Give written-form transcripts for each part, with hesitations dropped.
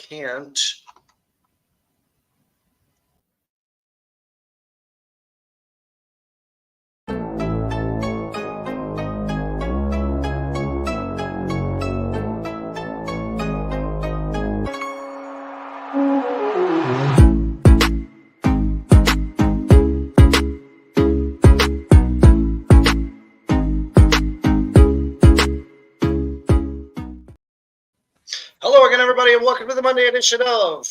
can't. Hello again, everybody, and welcome to the Monday edition of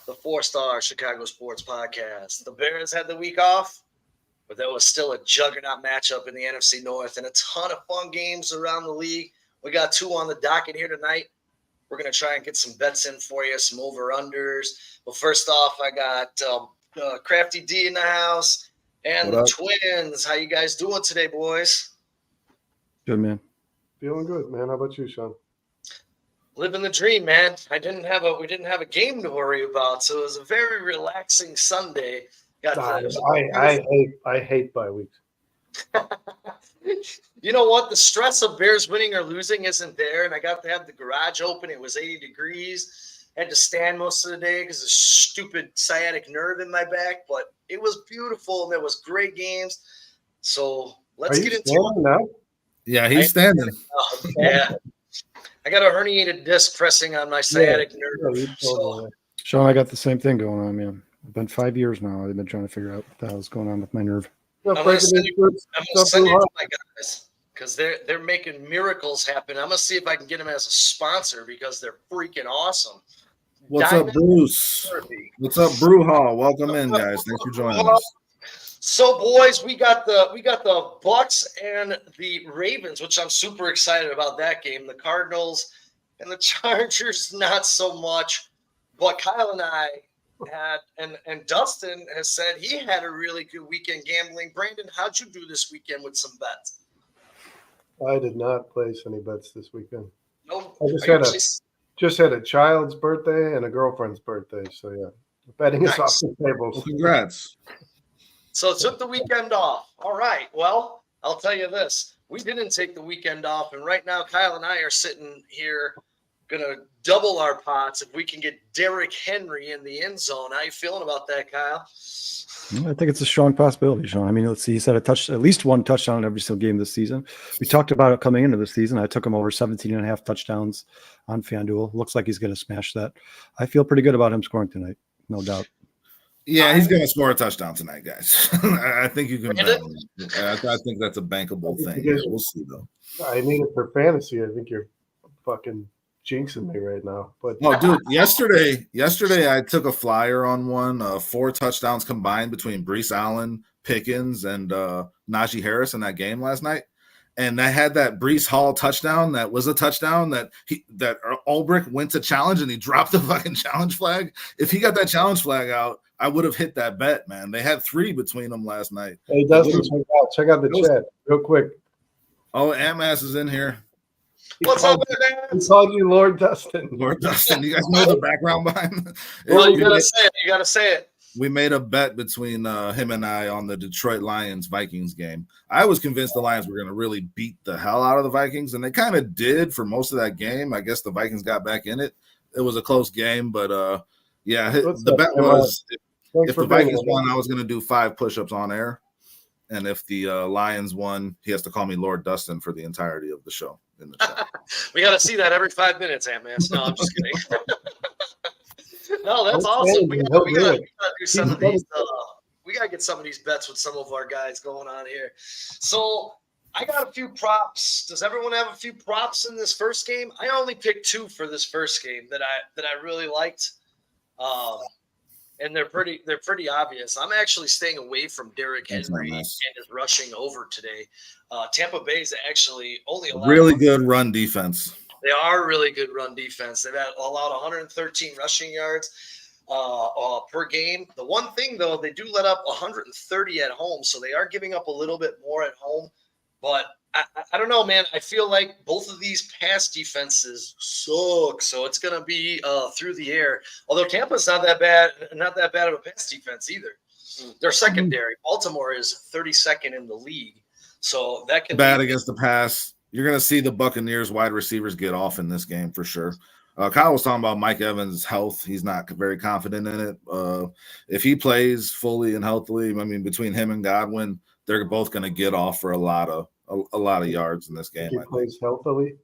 the 4-Star Chicago Sports Podcast. The Bears had the week off, but there was still a juggernaut matchup in the NFC North and a ton of fun games around the league. We got 2 on the docket here tonight. We're going to try and get some bets in for you, some over-unders. But first off, I got Crafty D in the house and the Twins. How you guys doing today, boys? Good, man. Feeling good, man. How about you, Sean? Living the dream, man. We didn't have a game to worry about, so it was a very relaxing Sunday. I hate bye weeks. You know what? The stress of Bears winning or losing isn't there, and I got to have the garage open. It was 80 degrees. Had to stand most of the day because of stupid sciatic nerve in my back, but it was beautiful, and there was great games. So let's get into it now. Yeah, he's standing. Yeah. I got a herniated disc pressing on my sciatic nerve. So. Sean, I got the same thing going on, man. It's been 5 years now. I've been trying to figure out what the hell's going on with my nerve. I'm going to send you to my guys because they're making miracles happen. I'm going to see if I can get them as a sponsor because they're freaking awesome. What's up, Bruce? What's up, Brew Hall? Welcome in, guys. Thanks for joining us. So, boys, we got the Bucks and the Ravens, which I'm super excited about that game. The Cardinals and the Chargers, not so much. But Kyle and I had, and Dustin has said he had a really good weekend gambling. Brandon, how'd you do this weekend with some bets? I did not place any bets this weekend. No, I just had a child's birthday and a girlfriend's birthday. So yeah, betting is off the table. Well, congrats. So took the weekend off. All right. Well, I'll tell you this. We didn't take the weekend off, and right now Kyle and I are sitting here going to double our pots if we can get Derrick Henry in the end zone. How you feeling about that, Kyle? I think it's a strong possibility, Sean. I mean, let's see. He's had at least one touchdown in every single game this season. We talked about it coming into the season. I took him over 17.5 touchdowns on FanDuel. Looks like he's going to smash that. I feel pretty good about him scoring tonight, no doubt. Yeah, he's going to score a touchdown tonight, guys. I think you can bet him. I think that's a bankable thing. We'll see, though. I mean, it for fantasy, I think you're fucking jinxing me right now. But dude, yesterday I took a flyer on one, 4 touchdowns combined between Breece Allen, Pickens, and Najee Harris in that game last night. And I had that Breece Hall touchdown that was a touchdown that Ulbrich went to challenge and he dropped the fucking challenge flag. If he got that challenge flag out, I would have hit that bet, man. They had 3 between them last night. Hey, Dustin, check out the chat real quick. Oh, Amass is in here. What's up, man? He called you Lord Dustin. Lord Dustin. You guys know the background behind? Well, you gotta say it. You gotta say it. We made a bet between him and I on the Detroit Lions-Vikings game. I was convinced the Lions were going to really beat the hell out of the Vikings, and they kind of did for most of that game. I guess the Vikings got back in it. It was a close game, but the bet was if the Vikings won, I was going to do 5 push-ups on air, and if the Lions won, he has to call me Lord Dustin for the entirety of the show. In the chat. We got to see that every 5 minutes, Ant-Man. No, I'm just kidding. No, that's awesome. We gotta do some of these. We gotta get some of these bets with some of our guys going on here. So I got a few props. Does everyone have a few props in this first game? I only picked 2 for this first game that I really liked, and they're pretty obvious. I'm actually staying away from Derrick Henry and his rushing over today. Tampa Bay is actually only allowed really good run defense. They are a really good run defense. They've allowed 113 rushing yards per game. The one thing, though, they do let up 130 at home, so they are giving up a little bit more at home. But I don't know, man. I feel like both of these pass defenses suck, so it's going to be through the air. Although Tampa's not that bad of a pass defense either. Their secondary, Baltimore, is 32nd in the league, so that can bad against the pass. You're going to see the Buccaneers wide receivers get off in this game for sure. Kyle was talking about Mike Evans' health. He's not very confident in it. If he plays fully and healthily, I mean, between him and Godwin, they're both going to get off for a lot of yards in this game. He plays healthily.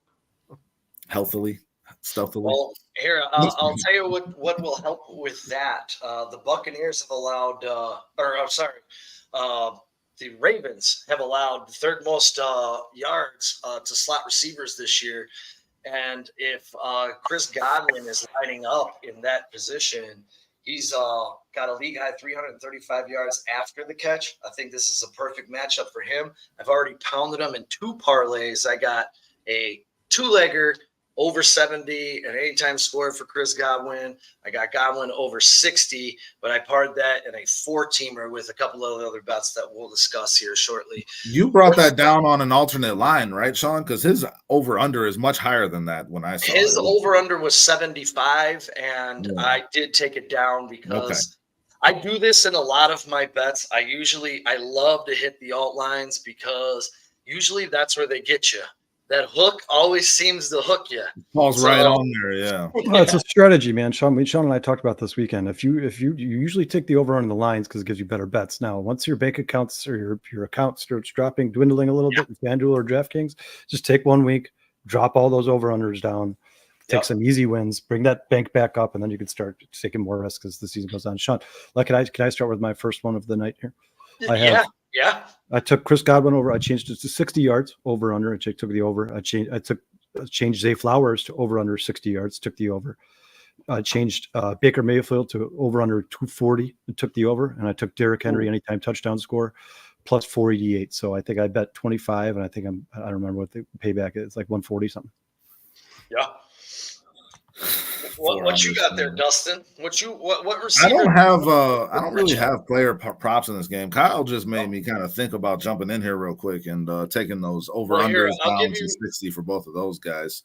Stealthily. Well, here I'll tell you what will help with that. The Buccaneers have allowed, the Ravens have allowed the third most yards to slot receivers this year. And if Chris Godwin is lining up in that position, he's got a league high 335 yards after the catch. I think this is a perfect matchup for him. I've already pounded him in 2 parlays. I got a 2-legger over 70, an anytime score for Chris Godwin. I got Godwin over 60, but I parred that in a 4-teamer with a couple of other bets that we'll discuss here shortly. You brought that down on an alternate line, right, Sean? Because his over-under is much higher than that when I saw it. His over-under was 75, and I did take it down because I do this in a lot of my bets. I love to hit the alt lines because usually that's where they get you. That hook always seems to hook you. Falls right on there, yeah. Well, it's a strategy, man. Sean and I talked about this weekend. If you usually take the over on the lines because it gives you better bets. Now, once your bank accounts or your account starts dwindling a little bit in FanDuel or DraftKings, just take 1 week, drop all those over-unders down, take some easy wins, bring that bank back up, and then you can start taking more risks as the season goes on. Sean, can I start with my first one of the night here? I took Chris Godwin over. I changed it to 60 yards over under. I took the over. I changed Zay Flowers to over under 60 yards. Took the over. I changed Baker Mayfield to over under 240 and took the over. And I took Derrick Henry anytime touchdown score plus 488. So I think I bet 25, and I think I don't remember what the payback is. It's like 140 something. Yeah. What you got there, Dustin? What receiver? I don't really have player props in this game. Kyle just made me kind of think about jumping in here real quick and taking those over-unders down to 60 for both of those guys.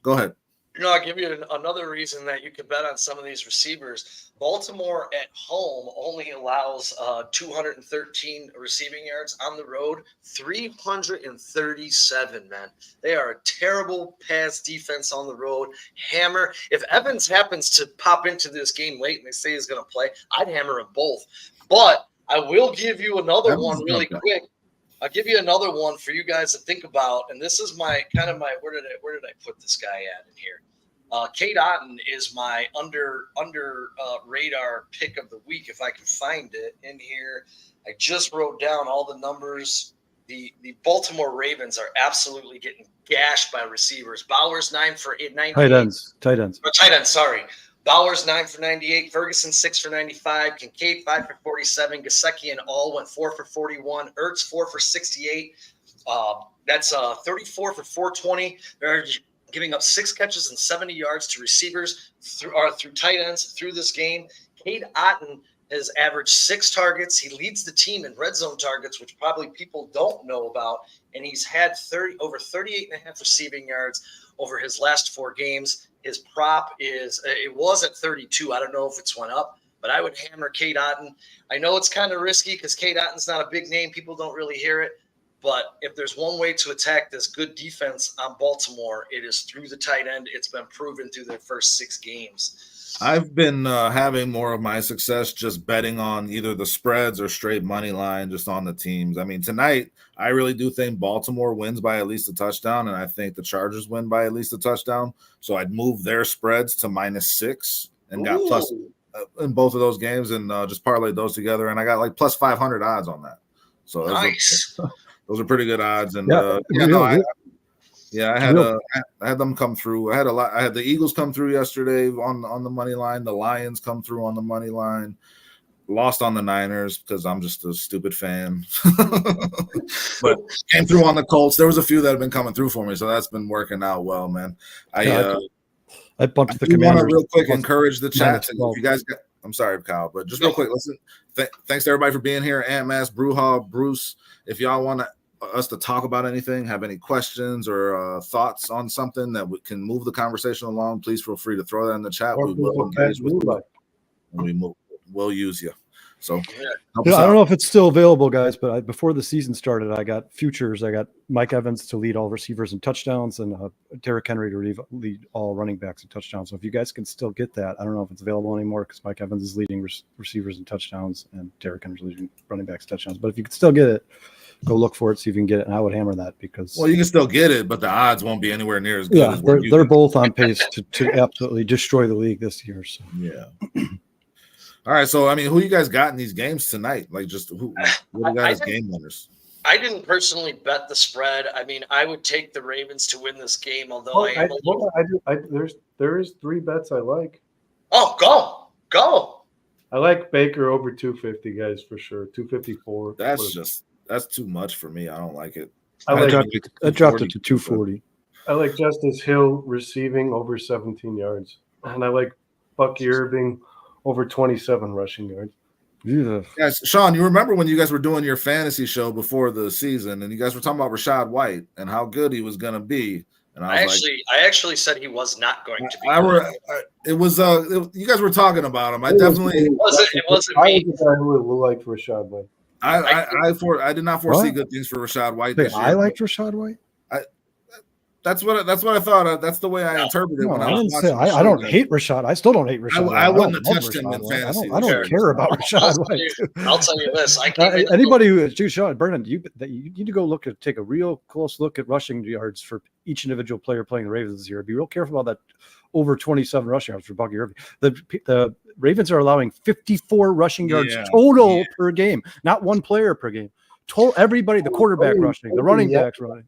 Go ahead. I'll give you another reason that you could bet on some of these receivers. Baltimore at home only allows 213 receiving yards. On the road, 337, man. They are a terrible pass defense on the road. Hammer. If Evans happens to pop into this game late and they say he's going to play, I'd hammer them both. But I will give you another one really quick. I'll give you another one for you guys to think about, and this is my where did I put this guy at in here? Kate Otten is my under radar pick of the week if I can find it in here. I just wrote down all the numbers. The Baltimore Ravens are absolutely getting gashed by receivers. Bowers 9 for 98. Tight ends. Sorry. Bowers 9 for 98, Ferguson 6 for 95, Kincaid 5 for 47, Gesicki and all went 4 for 41, Ertz 4 for 68. That's 34 for 420. They're giving up 6 catches and 70 yards to receivers through tight ends through this game. Cade Otton has averaged 6 targets. He leads the team in red zone targets, which probably people don't know about, and he's had over 38.5 receiving yards over his last 4 games. His prop it was at 32. I don't know if it's went up, but I would hammer Cade Otton. I know it's kind of risky because Cade Otton's not a big name. People don't really hear it. But if there's one way to attack this good defense on Baltimore, it is through the tight end. It's been proven through their first 6 games. I've been having more of my success just betting on either the spreads or straight money line just on the teams. I mean, tonight, I really do think Baltimore wins by at least a touchdown, and I think the Chargers win by at least a touchdown. So I'd move their spresds to -6 and got plus in both of those games and just parlayed those together, and I got like plus 500 odds on that. So nice. Those are pretty good odds, and I had them come through. I had the Eagles come through yesterday on the money line. The Lions come through on the money line. Lost on the Niners because I'm just a stupid fan, but came through on the Colts. There was a few that have been coming through for me, so that's been working out well, man. I bumped the Commanders. Want to real quick encourage the chat. If you guys got, I'm sorry, Kyle, but just real quick, listen. Thanks to everybody for being here. Ant Mass, Brewhall, Bruce. If y'all want us to talk about anything, have any questions or thoughts on something that we can move the conversation along, please feel free to throw that in the chat. We will engage with you. We'll use you. So I don't know if it's still available, guys, but before the season started, I got futures. I got Mike Evans to lead all receivers in touchdowns and Derrick Henry to lead all running backs in touchdowns. So if you guys can still get that, I don't know if it's available anymore because Mike Evans is leading receivers in touchdowns and Derrick Henry is leading running backs in touchdowns. But if you can still get it, go look for it, see if you can get it. And I would hammer that because you can still get it, but the odds won't be anywhere near as good. Yeah, they're both on pace to absolutely destroy the league this year. So yeah. All right, so I mean, who you guys got in these games tonight? Like, just what do you guys game winners? I didn't personally bet the spread. I mean, I would take the Ravens to win this game, although there's 3 bets I like. Oh, go! I like Baker over 250, guys, for sure. 254. That's too much for me. I don't like it. I dropped it to 240. I like Justice Hill receiving over 17 yards, and I like Bucky Irving over 27 rushing yards. Yeah. Guys, Sean, you remember when you guys were doing your fantasy show before the season, and you guys were talking about Rachaad White and how good he was going to be. And I actually said he was not going to be. You guys were talking about him. It wasn't me. I was the guy who would like Rachaad White. I did not foresee good things for Rachaad White this year. I liked Rachaad White. That's what I thought. That's the way I interpreted it. I don't hate Rashad. I still don't hate Rashad. I wouldn't have touched him in fantasy. I don't care about Rachaad White. I'll tell you this. Anybody who Sean Brennan, you need to go take a real close look at rushing yards for each individual player playing the Ravens this year. Be real careful about that over 27 rushing yards for Bucky Irving. The Ravens are allowing 54 rushing yards total per game, not one player per game. Everybody, the quarterback rushing, the running backs running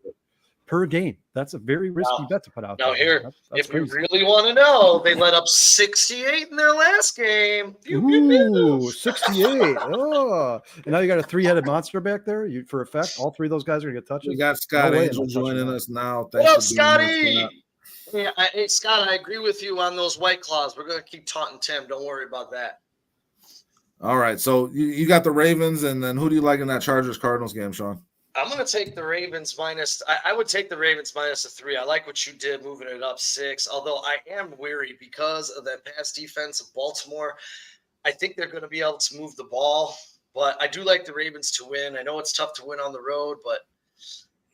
per game. That's a very risky bet to put out. Now here, if crazy. You really want to know, they let up 68 in their last game. Ooh, 68. Oh, and now you got a 3-headed monster back there. For a fact, all 3 of those guys are gonna get touches. We got Scott Angel joining us now. Thanks Scotty. Hey, Scott, I agree with you on those White Claws. We're gonna keep taunting Tim. Don't worry about that. All right, so you got the Ravens, and then who do you like in that Chargers-Cardinals game, Sean? I'm going to take the Ravens minus. I would take the Ravens minus a 3. I like what you did moving it up 6, although I am weary because of that pass defense of Baltimore. I think they're going to be able to move the ball, but I do like the Ravens to win. I know it's tough to win on the road, but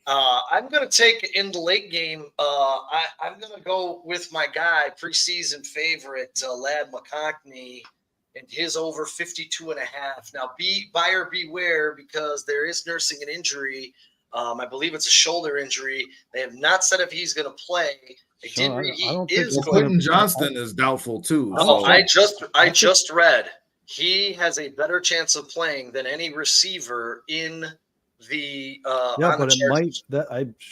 I'm going to take in the late game. I'm going to go with my guy, preseason favorite, Ladd McConkey, and his over 52.5. Now, buyer beware because there is nursing an injury. I believe it's a shoulder injury. They have not said if he's going to play. They did read he is going. Quentin Johnston is doubtful too. No, I just read he has a better chance of playing than any receiver in the but it might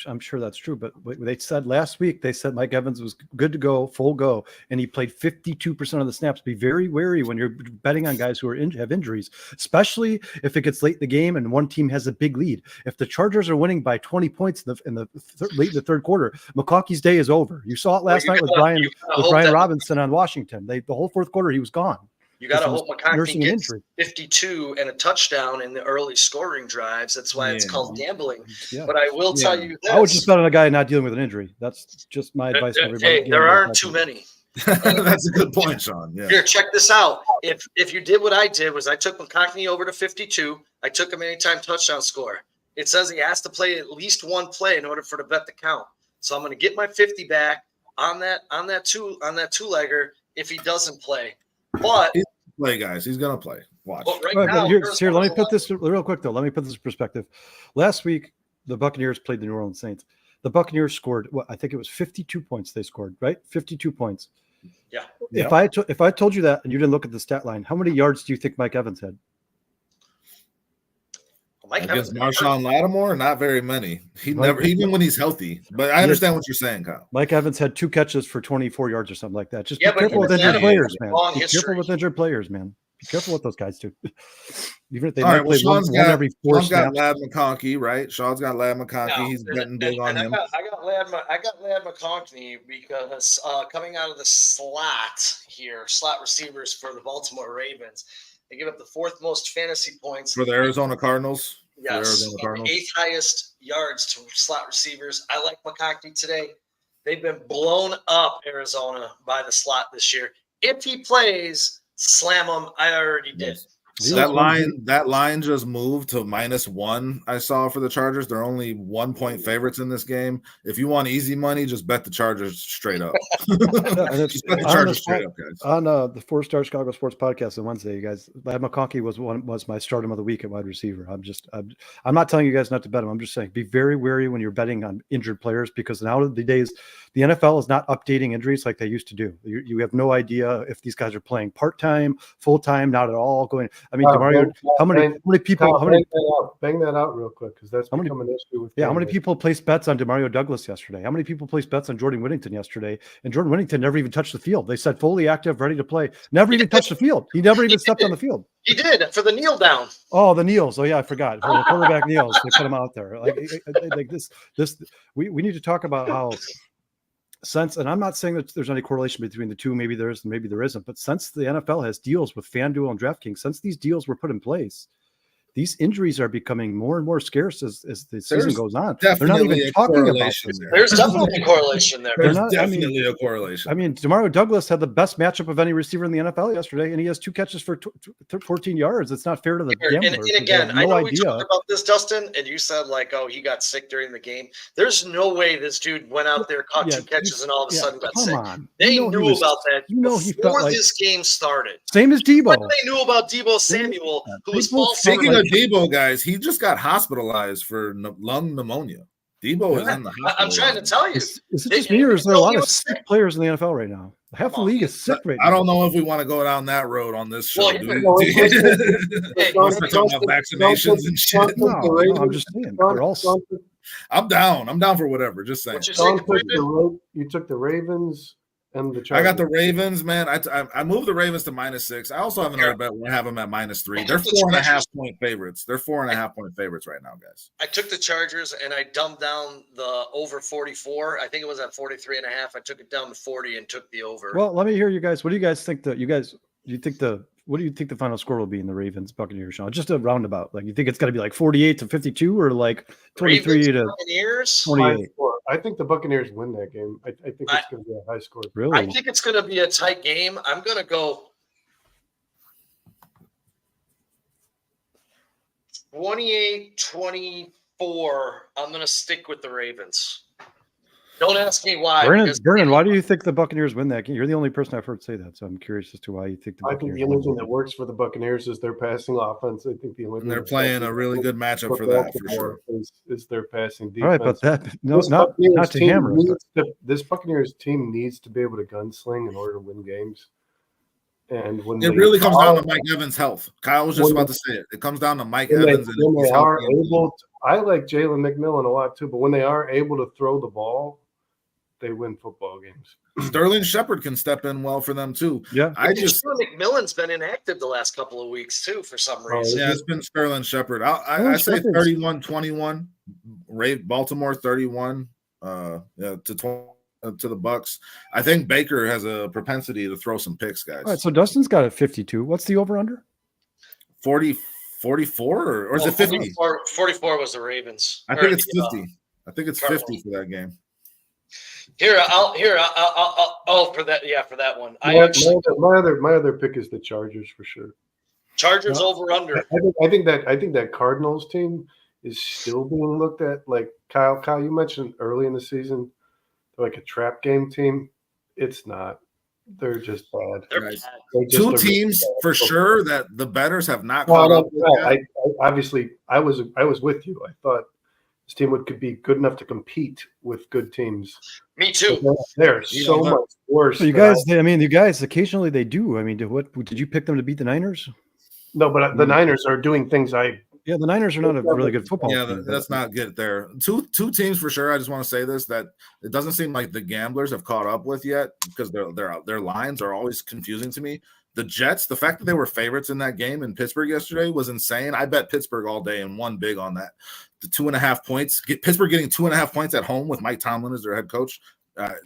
I'm sure that's true, but they said last week Mike Evans was good to go, full go, and he played 52% of the snaps. Be very wary when you're betting on guys who have injuries, especially if it gets late in the game and one team has a big lead. If the Chargers are winning by 20 points late in the third quarter, McConkey's day is over. You saw it last night with Brian Robinson on Washington. The whole fourth quarter he was gone. You got to hope McConkey gets 52 and a touchdown in the early scoring drives. That's why it's called gambling. Yeah. But I will tell you this. I would just bet on a guy not dealing with an injury. That's just my advice to everybody. Hey, there aren't too many. That's a good point, Sean. Yeah. Here, check this out. If you did what I did was I took McConkey over to 52. I took him anytime touchdown score. It says he has to play at least one play in order for the bet to count. So I'm going to get my 50 back on that two-legger if he doesn't play. But play, guys. He's gonna play. Watch. Now, here, let me put this real quick though. Let me put this in perspective. Last week, the Buccaneers played the New Orleans Saints. The Buccaneers scored I think it was 52 points. They scored, right? 52 points. Yeah. If I told you that and you didn't look at the stat line, how many yards do you think Mike Evans had? Against Marshawn Lattimore, not very many. Even when he's healthy. But I understand what you're saying, Kyle. Mike Evans had 2 catches for 24 yards or something like that. Just be careful with injured players, man. Be careful with injured players, man. Be careful what those guys do. Even if they might play one every 4 snaps. Sean's got Ladd McConkey, right? Sean's got Ladd McConkey. He's betting big on him. I got Ladd McConkey because coming out of the slot receivers for the Baltimore Ravens. They give up the 4th most fantasy points for the Arizona Cardinals. Yes, 8th highest yards to slot receivers. I like McConkey today. They've been blown up, Arizona, by the slot this year. If he plays, slam him. I already did. That line just moved to -1. I saw for the Chargers. They're only 1-point favorites in this game. If you want easy money, just bet the Chargers straight up. Just bet the Chargers straight up, guys. On the 4-Star Chicago Sports Podcast on Wednesday, you guys, Lad McConkey was my stardom of the week at wide receiver. I'm not telling you guys not to bet him. I'm just saying be very wary when you're betting on injured players, because nowadays the NFL is not updating injuries like they used to do. You have no idea if these guys are playing part-time, full-time, not at all going. I mean, DeMario, how many people? Bang that out real quick, because that's become an issue with. Yeah, how many people placed bets on DeMario Douglas yesterday? How many people placed bets on Jordan Whittington yesterday? And Jordan Whittington never even touched the field. They said fully active, ready to play. Never even touched the field. He never even stepped on the field. He did for the kneel down. Oh, the kneels. Oh yeah, I forgot. For the quarterback kneels, they put him out there. Like this. We need to talk about how. And I'm not saying that there's any correlation between the two. Maybe there is, and maybe there isn't. But since the NFL has deals with FanDuel and DraftKings, since these deals were put in place, these injuries are becoming more and more scarce as the season goes on. They're not even talking about this. There's definitely a correlation there. There's definitely a correlation. I mean, DeMario Douglas had the best matchup of any receiver in the NFL yesterday, and he has 2 catches for 14 yards. It's not fair to the gamblers. And again, I know we talked about this, Dustin, and you said like, oh, he got sick during the game. There's no way this dude went out there, caught 2 catches, and all of a sudden got sick. They knew about that before this game started. Same as Debo. What they knew about Debo Samuel, who was false. Speaking of Debo, guys, he just got hospitalized for lung pneumonia. Debo is in the hospital. I'm trying to tell you. Is it just me, or is there a lot of sick players in the NFL right now? Half the league is sick right now. I don't know if we want to go down that road on this show. Well, we're talking about vaccinations and shit. No, I'm just saying. They're all sick. I'm down. I'm down for whatever. Just saying. You took the Ravens and the Chargers. I got the Ravens, man. I moved the Ravens to -6. I also have another bet where I have them at -3. They're 4.5-point favorites. They're 4.5-point favorites right now, guys. I took the Chargers and I dumbed down the over 44. I think it was at 43.5. I took it down to 40 and took the over. Well, let me hear you guys. What do you guys think? What do you think the final score will be in the Ravens Buccaneers, Sean? Just a roundabout. Like, you think it's going to be like 48-52 or like 23 to 28? I think the Buccaneers win that game. I think it's going to be a high score. Really? I think it's going to be a tight game. I'm going to go 28-24. I'm going to stick with the Ravens. Don't ask me why. Vernon, why do you think the Buccaneers win that game? You're the only person I've heard say that, so I'm curious as to why you think the Buccaneers. I think the only thing that works for the Buccaneers is their passing offense. I think they're playing a really good matchup for that, for sure. Is their passing defense. All right, but not to hammer us. This Buccaneers team needs to be able to gunsling in order to win games. And when it really comes down to Mike Evans' health. Kyle was just about to say it. It comes down to Mike Evans. I like Jalen McMillan a lot too, but when they are able to throw the ball, they win football games. Sterling Shepard can step in well for them too. Yeah, McMillan's been inactive the last couple of weeks too for some reason. Yeah, it's been Sterling Shepard. I say 31-21. Baltimore 31 to the Bucks. I think Baker has a propensity to throw some picks, guys. All right, so Dustin's got it 52. What's the over under? 44 or is it 50? 44 was the Ravens. I think it's 50. I think it's 50 for that game. I'll for that. Yeah, for that one. My other pick is the Chargers for sure. Chargers over under. I think that Cardinals team is still being looked at. Like Kyle, you mentioned early in the season, they're like a trap game team. It's not. They're just bad. Two teams for sure that the bettors have not. Obviously, I was with you. I thought this team could be good enough to compete with good teams. Me too. They're so much worse. So you guys, occasionally they do. I mean, did you pick them to beat the Niners? No, but the Niners are doing things Yeah, the Niners are not a really good football team. Yeah, let's not get there. Two teams for sure. I just want to say this, that it doesn't seem like the gamblers have caught up with yet because their lines are always confusing to me. The Jets, the fact that they were favorites in that game in Pittsburgh yesterday was insane. I bet Pittsburgh all day and won big on that. The 2.5 points, Pittsburgh getting 2.5 points at home with Mike Tomlin as their head coach.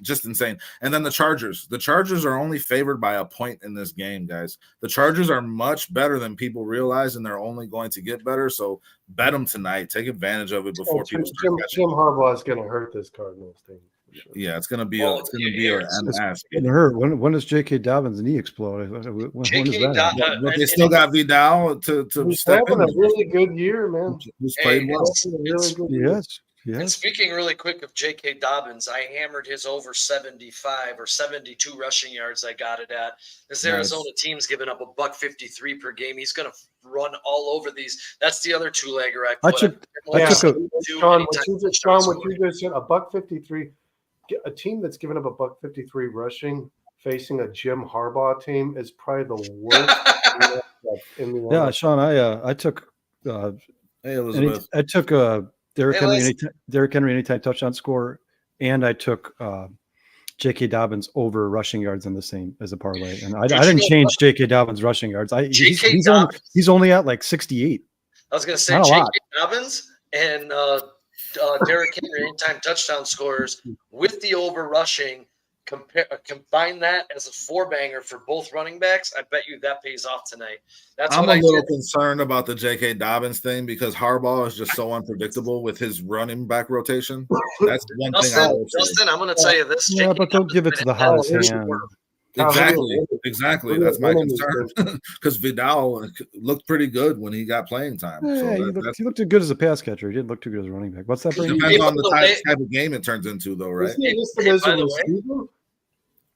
Just insane. And then the Chargers. The Chargers are only favored by a point in this game, guys. The Chargers are much better than people realize, and they're only going to get better. So bet them tonight. Take advantage of it before people start catching. Jim Harbaugh is going to hurt this Cardinals team. Yeah, it's gonna be Well, it's gonna be an ass. Getting hurt. When does J.K. Dobbins' knee explode? When is that? But they still got Vidal to He's step having in. a really good year, man. Who's played well. He's having a really good year. Yes. And Yes. speaking really quick of J.K. Dobbins, I hammered his over 75 or 72 rushing yards. I got it at. This Arizona team's giving up $153 per game. He's going to run all over these. That's the other two-legger I put. Sean, what you just said, $153. A team that's given up $153 rushing facing a Jim Harbaugh team is probably the worst in the Yeah, Sean, I took Hey, Elizabeth. I took Derrick Henry anytime touchdown score, and I took J.K. Dobbins over rushing yards in the same as a parlay. And I didn't change J.K. Dobbins rushing yards. He's only at like 68. I was going to say J.K. Dobbins and Derrick Henry anytime touchdown scorers with the over rushing. Combine that as a four-banger for both running backs. I bet you that pays off tonight. I'm a little concerned about the J.K. Dobbins thing because Harbaugh is just so unpredictable with his running back rotation. That's one thing I will say. Justin, I'm going to tell you this. Yeah, but don't give it to the hottest hand. Exactly. That's my concern because Vidal looked pretty good when he got playing time. Yeah, he looked good as a pass catcher. He didn't look too good as a running back. What's that? Depends on the type of game it turns into, though, right?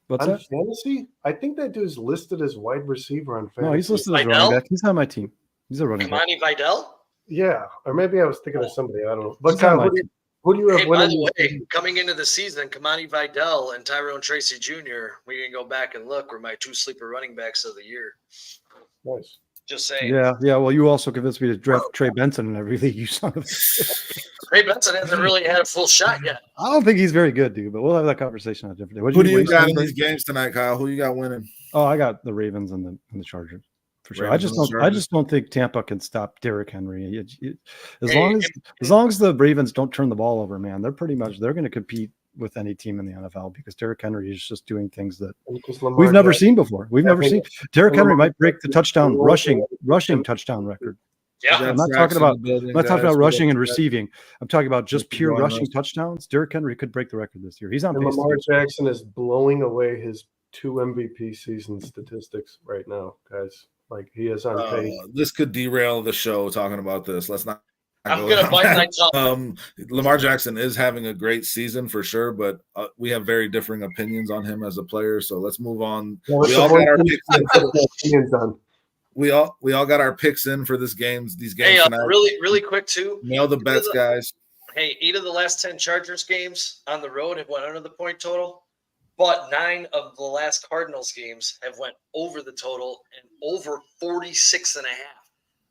What's that? Fantasy? I think that dude's listed as wide receiver on fantasy. No, he's listed as running back. He's on my team. He's a running back. Kamani Vidal? Yeah, or maybe I was thinking of somebody. I don't know. But Kyle, who do you have winning? By the way, coming into the season, Kamani Vidal and Tyrone Tracy Jr., we can go back and look, were my two sleeper running backs of the year. Nice. Just saying. Yeah. Well, you also convinced me to draft Trey Benson in every league. You son of Trey Benson hasn't really had a full shot yet. I don't think he's very good, dude. But we'll have that conversation on a different day. Who do you got in these games tonight, Kyle? Who you got winning? Oh, I got the Ravens and the Chargers for sure. I just don't think Tampa can stop Derrick Henry. As long as the Ravens don't turn the ball over, man, they're going to compete with any team in the NFL because Derrick Henry is just doing things that we've never seen before. Derrick Henry might break the touchdown rushing touchdown record. Yeah, I'm not talking about rushing and receiving. I'm talking about just pure rushing touchdowns. Derrick Henry could break the record this year. He's on pace. Lamar Jackson is blowing away his 2 MVP season statistics right now, guys. Like he is on pace. This could derail the show talking about this. Let's not. I'm going to bite my tongue. Lamar Jackson is having a great season for sure, but we have very differing opinions on him as a player. So let's move on. We all got our picks in. We all got our picks in for these games tonight. Really quick too. Nail the bets, guys. Hey, 8 of the last 10 Chargers games on the road have went under the point total, but 9 of the last Cardinals games have went over the total and over 46.5.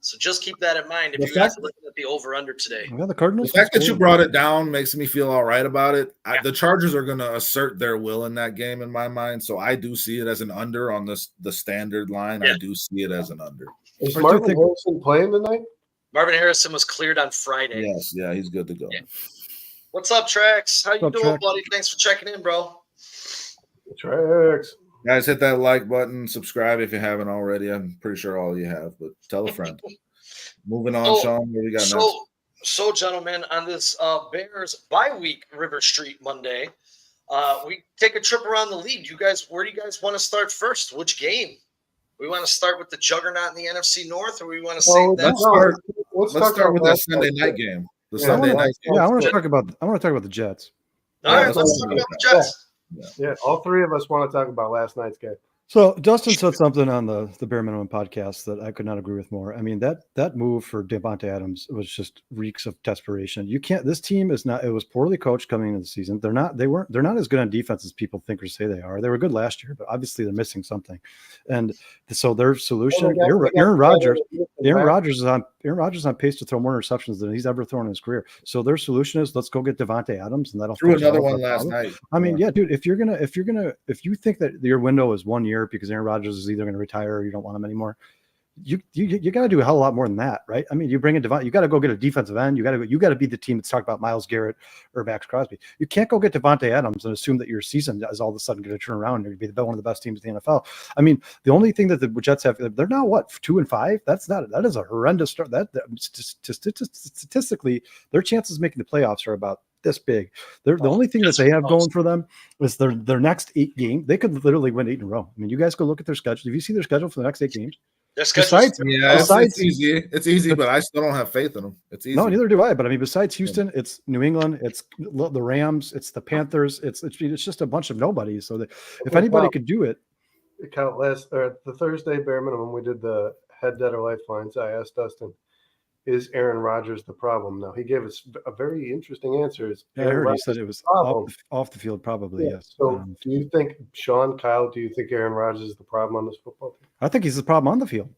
So just keep that in mind if you're guys looking at the over-under today. Well, the Cardinals. The fact that you brought it down makes me feel all right about it. Yeah. The Chargers are going to assert their will in that game in my mind, so I do see it as an under on the standard line. Yeah. I do see it as an under. Is Marvin Harrison playing tonight? Marvin Harrison was cleared on Friday. Yes, yeah, he's good to go. Yeah. What's up, Trax? How you doing, buddy? Thanks for checking in, bro. Trax. Guys, hit that like button, subscribe if you haven't already. I'm pretty sure all you have, but tell a friend. Moving on, Sean, what we got next? So, gentlemen, on this Bears bye week River Street Monday, we take a trip around the league. Where do you guys want to start first? Which game? We want to start with the juggernaut in the NFC North, or we want to save that? Let's start with that Sunday night game. Sunday night game. Yeah, I want to talk about the Jets. All right, let's talk about the Jets. Yeah, all three of us want to talk about last night's game. So Dustin said something on the Bare Minimum podcast that I could not agree with more. I mean, that move for Devontae Adams was just reeks of desperation. You can't. This team is not. It was poorly coached coming into the season. They're not as good on defense as people think or say they are. They were good last year, but obviously they're missing something. And so their solution, Aaron Rodgers is on pace to throw more interceptions than he's ever thrown in his career. So their solution is let's go get Devontae Adams, and that'll threw another one last night. I mean, yeah, dude. If you think that your window is 1 year because Aaron Rodgers is either going to retire or you don't want him anymore, you got to do a hell of a lot more than that, right? I mean, you bring in Devontae, you got to go get a defensive end. You got to be the team that's talking about Myles Garrett or Max Crosby. You can't go get Devontae Adams and assume that your season is all of a sudden going to turn around and you're going to be one of the best teams in the NFL. I mean, the only thing that the Jets have, they're now 2-5. That is a horrendous start. That statistically, their chances of making the playoffs are about this big. The only thing that they have going for them is their next 8 games. They could literally win 8 in a row. I mean, you guys go look at their schedule. Have you seen their schedule for the next 8 games? Besides, it's easy. It's easy, but I still don't have faith in them. It's easy. No, neither do I. But I mean, besides Houston, it's New England, it's the Rams, it's the Panthers. It's just a bunch of nobodies. So that if anybody could do it, the Thursday bare minimum, we did the head dead or lifelines. I asked Dustin, "Is Aaron Rodgers the problem?" Now he gave us a very interesting answer. I heard he said it was off the field, probably. Yeah. Yes. So, do you think Kyle? Do you think Aaron Rodgers is the problem on this football team? I think he's the problem on the field.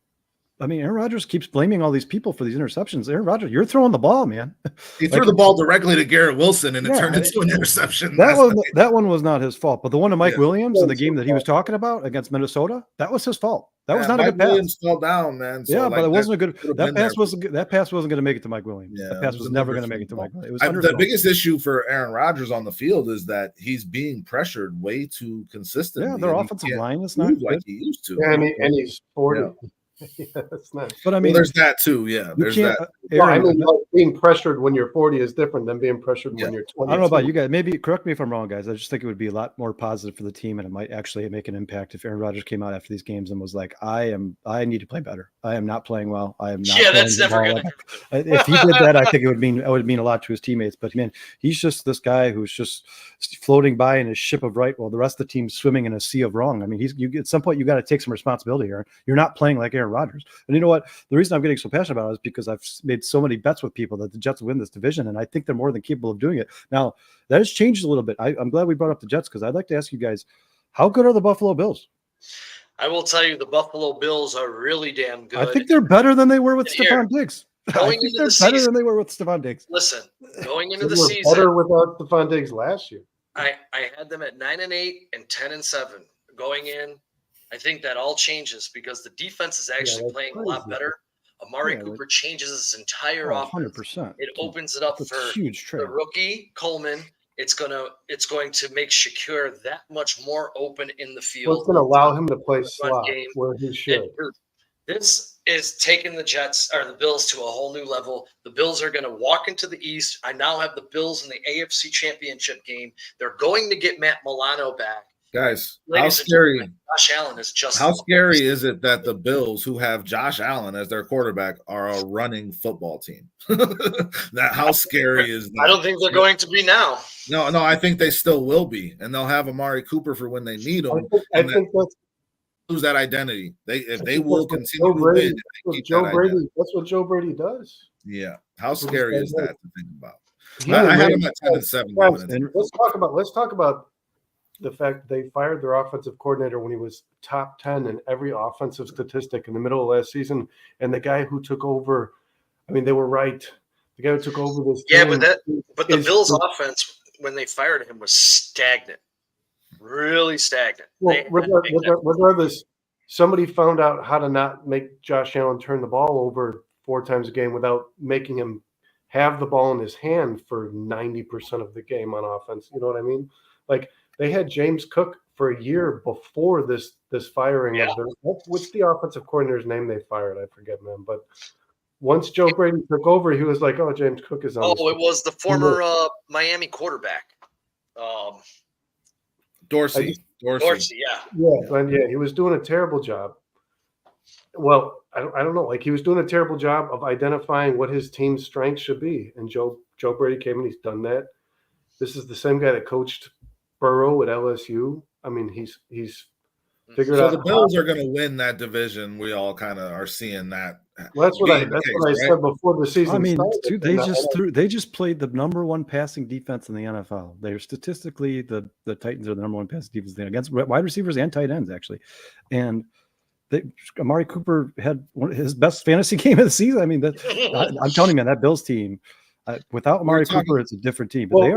I mean, Aaron Rodgers keeps blaming all these people for these interceptions. Aaron Rodgers, you're throwing the ball, man. He threw the ball directly to Garrett Wilson, and it turned into an interception. That one was not his fault. But the one to Mike Williams in the game that he was talking about against Minnesota, that was his fault. That was not a good pass. Williams fell down, man. So but it wasn't a good. That pass wasn't. That pass wasn't going to make it to Mike Williams. Yeah, that pass was never going to make it to Mike Williams. It was the biggest issue for Aaron Rodgers on the field is that he's being pressured way too consistently. Yeah, their offensive line is not like he used to. And he's 40. Yeah. Yeah, that's nice. But I mean, there's that too. Yeah, there's that. Aaron, being pressured when you're 40 is different than being pressured when you're 20. I don't know about you guys. Maybe correct me if I'm wrong, guys. I just think it would be a lot more positive for the team, and it might actually make an impact if Aaron Rodgers came out after these games and was like, "I need to play better. I am not playing well. I am not." Yeah, that's never going to happen. If he did that, I think it would mean a lot to his teammates. But man, he's just this guy who's just floating by in his ship of right, while the rest of the team's swimming in a sea of wrong. I mean, at some point you got to take some responsibility here. You're not playing like Aaron Rodgers, and you know what? The reason I'm getting so passionate about it is because I've made so many bets with people that the Jets will win this division, and I think they're more than capable of doing it. Now, that has changed a little bit. I'm glad we brought up the Jets because I'd like to ask you guys, how good are the Buffalo Bills? I will tell you the Buffalo Bills are really damn good. I think they're better than they were with Stephon Diggs. Going into the season, better than they were with Stephon Diggs. Listen, going into the season, better without Stephon Diggs last year. I had them at 9-8 and 10-7 going in. I think that all changes because the defense is actually playing a lot better. Amari Cooper changes his entire offense. 100%. It opens it up for huge the rookie Coleman. It's going to make Shakur that much more open in the field. It's going to allow him to play slot where he should. This is taking the Jets or the Bills to a whole new level. The Bills are going to walk into the East. I now have the Bills in the AFC Championship game. They're going to get Matt Milano back. Guys, how scary! Josh Allen is just. How scary is it that the Bills, who have Josh Allen as their quarterback, are a running football team? How scary is that? I don't think they're going to be now. No, I think they still will be, and they'll have Amari Cooper for when they need him. I think that's lose that identity. They will continue to win. That's what Joe Brady does. Yeah, how scary is that to think about? I had him at 10-7. Let's talk about the fact they fired their offensive coordinator when he was top 10 in every offensive statistic in the middle of last season. And the guy who took over, I mean, they were right. The guy who took over this team. Yeah, but the Bills' offense, when they fired him, was stagnant. Really stagnant. Well, regardless, somebody found out how to not make Josh Allen turn the ball over 4 times a game without making him have the ball in his hand for 90% of the game on offense. You know what I mean? Like, they had James Cook for a year before this firing of their. What's the offensive coordinator's name they fired? I forget, man. But once Joe Brady took over, he was like, "Oh, James Cook is on." Oh, it was the former Miami quarterback, Dorsey. Yeah, he was doing a terrible job. Well, I don't know. Like, he was doing a terrible job of identifying what his team's strengths should be, and Joe Brady came and he's done that. This is the same guy that coached Burrow at LSU. I mean, he's figured out. So the Bills are going to win that division. We all kind of are seeing that. Well, that's what I said before the season. I mean, they just played the number 1 passing defense in the NFL. They're statistically the Titans are the number 1 passing defense against wide receivers and tight ends, actually. And Amari Cooper had his best fantasy game of the season. I mean, I'm telling you, man, that Bills team. Without Amari Cooper, it's a different team. But they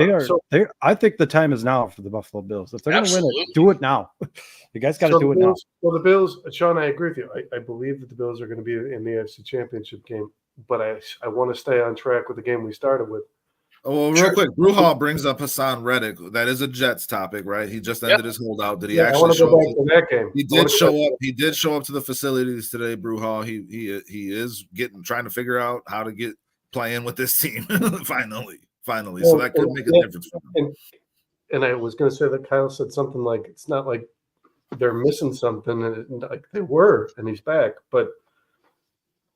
are scary. I think the time is now for the Buffalo Bills. If they're going to win it, do it now. You guys got to do it now. Well, the Bills, Sean, I agree with you. I believe that the Bills are going to be in the AFC Championship game. But I want to stay on track with the game we started with. Oh, well, real quick, Bruhal brings up Hassan Reddick. That is a Jets topic, right? He just ended his holdout. Did he actually show up? To that game. He did show up. He did show up to the facilities today, Bruhal. He is trying to figure out how to get playing with this team finally. finally. So that could make a difference for them. And I was going to say that Kyle said something like, it's not like they're missing something, and like they were, and he's back. But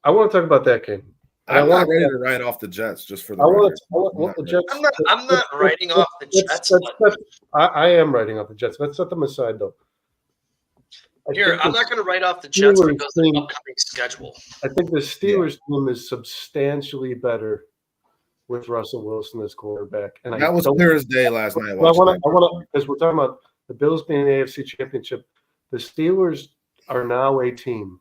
I want to talk about that game. I'm not ready to write off the Jets just for the Jets. I'm not writing off the Jets. I am writing off the Jets. Let's set them aside, though. I'm not going to write off the Jets because of the upcoming schedule. I think the Steelers team is substantially better with Russell Wilson as quarterback. And that was clear as day last night. I want to, because we're talking about the Bills being the AFC Championship. The Steelers are now a team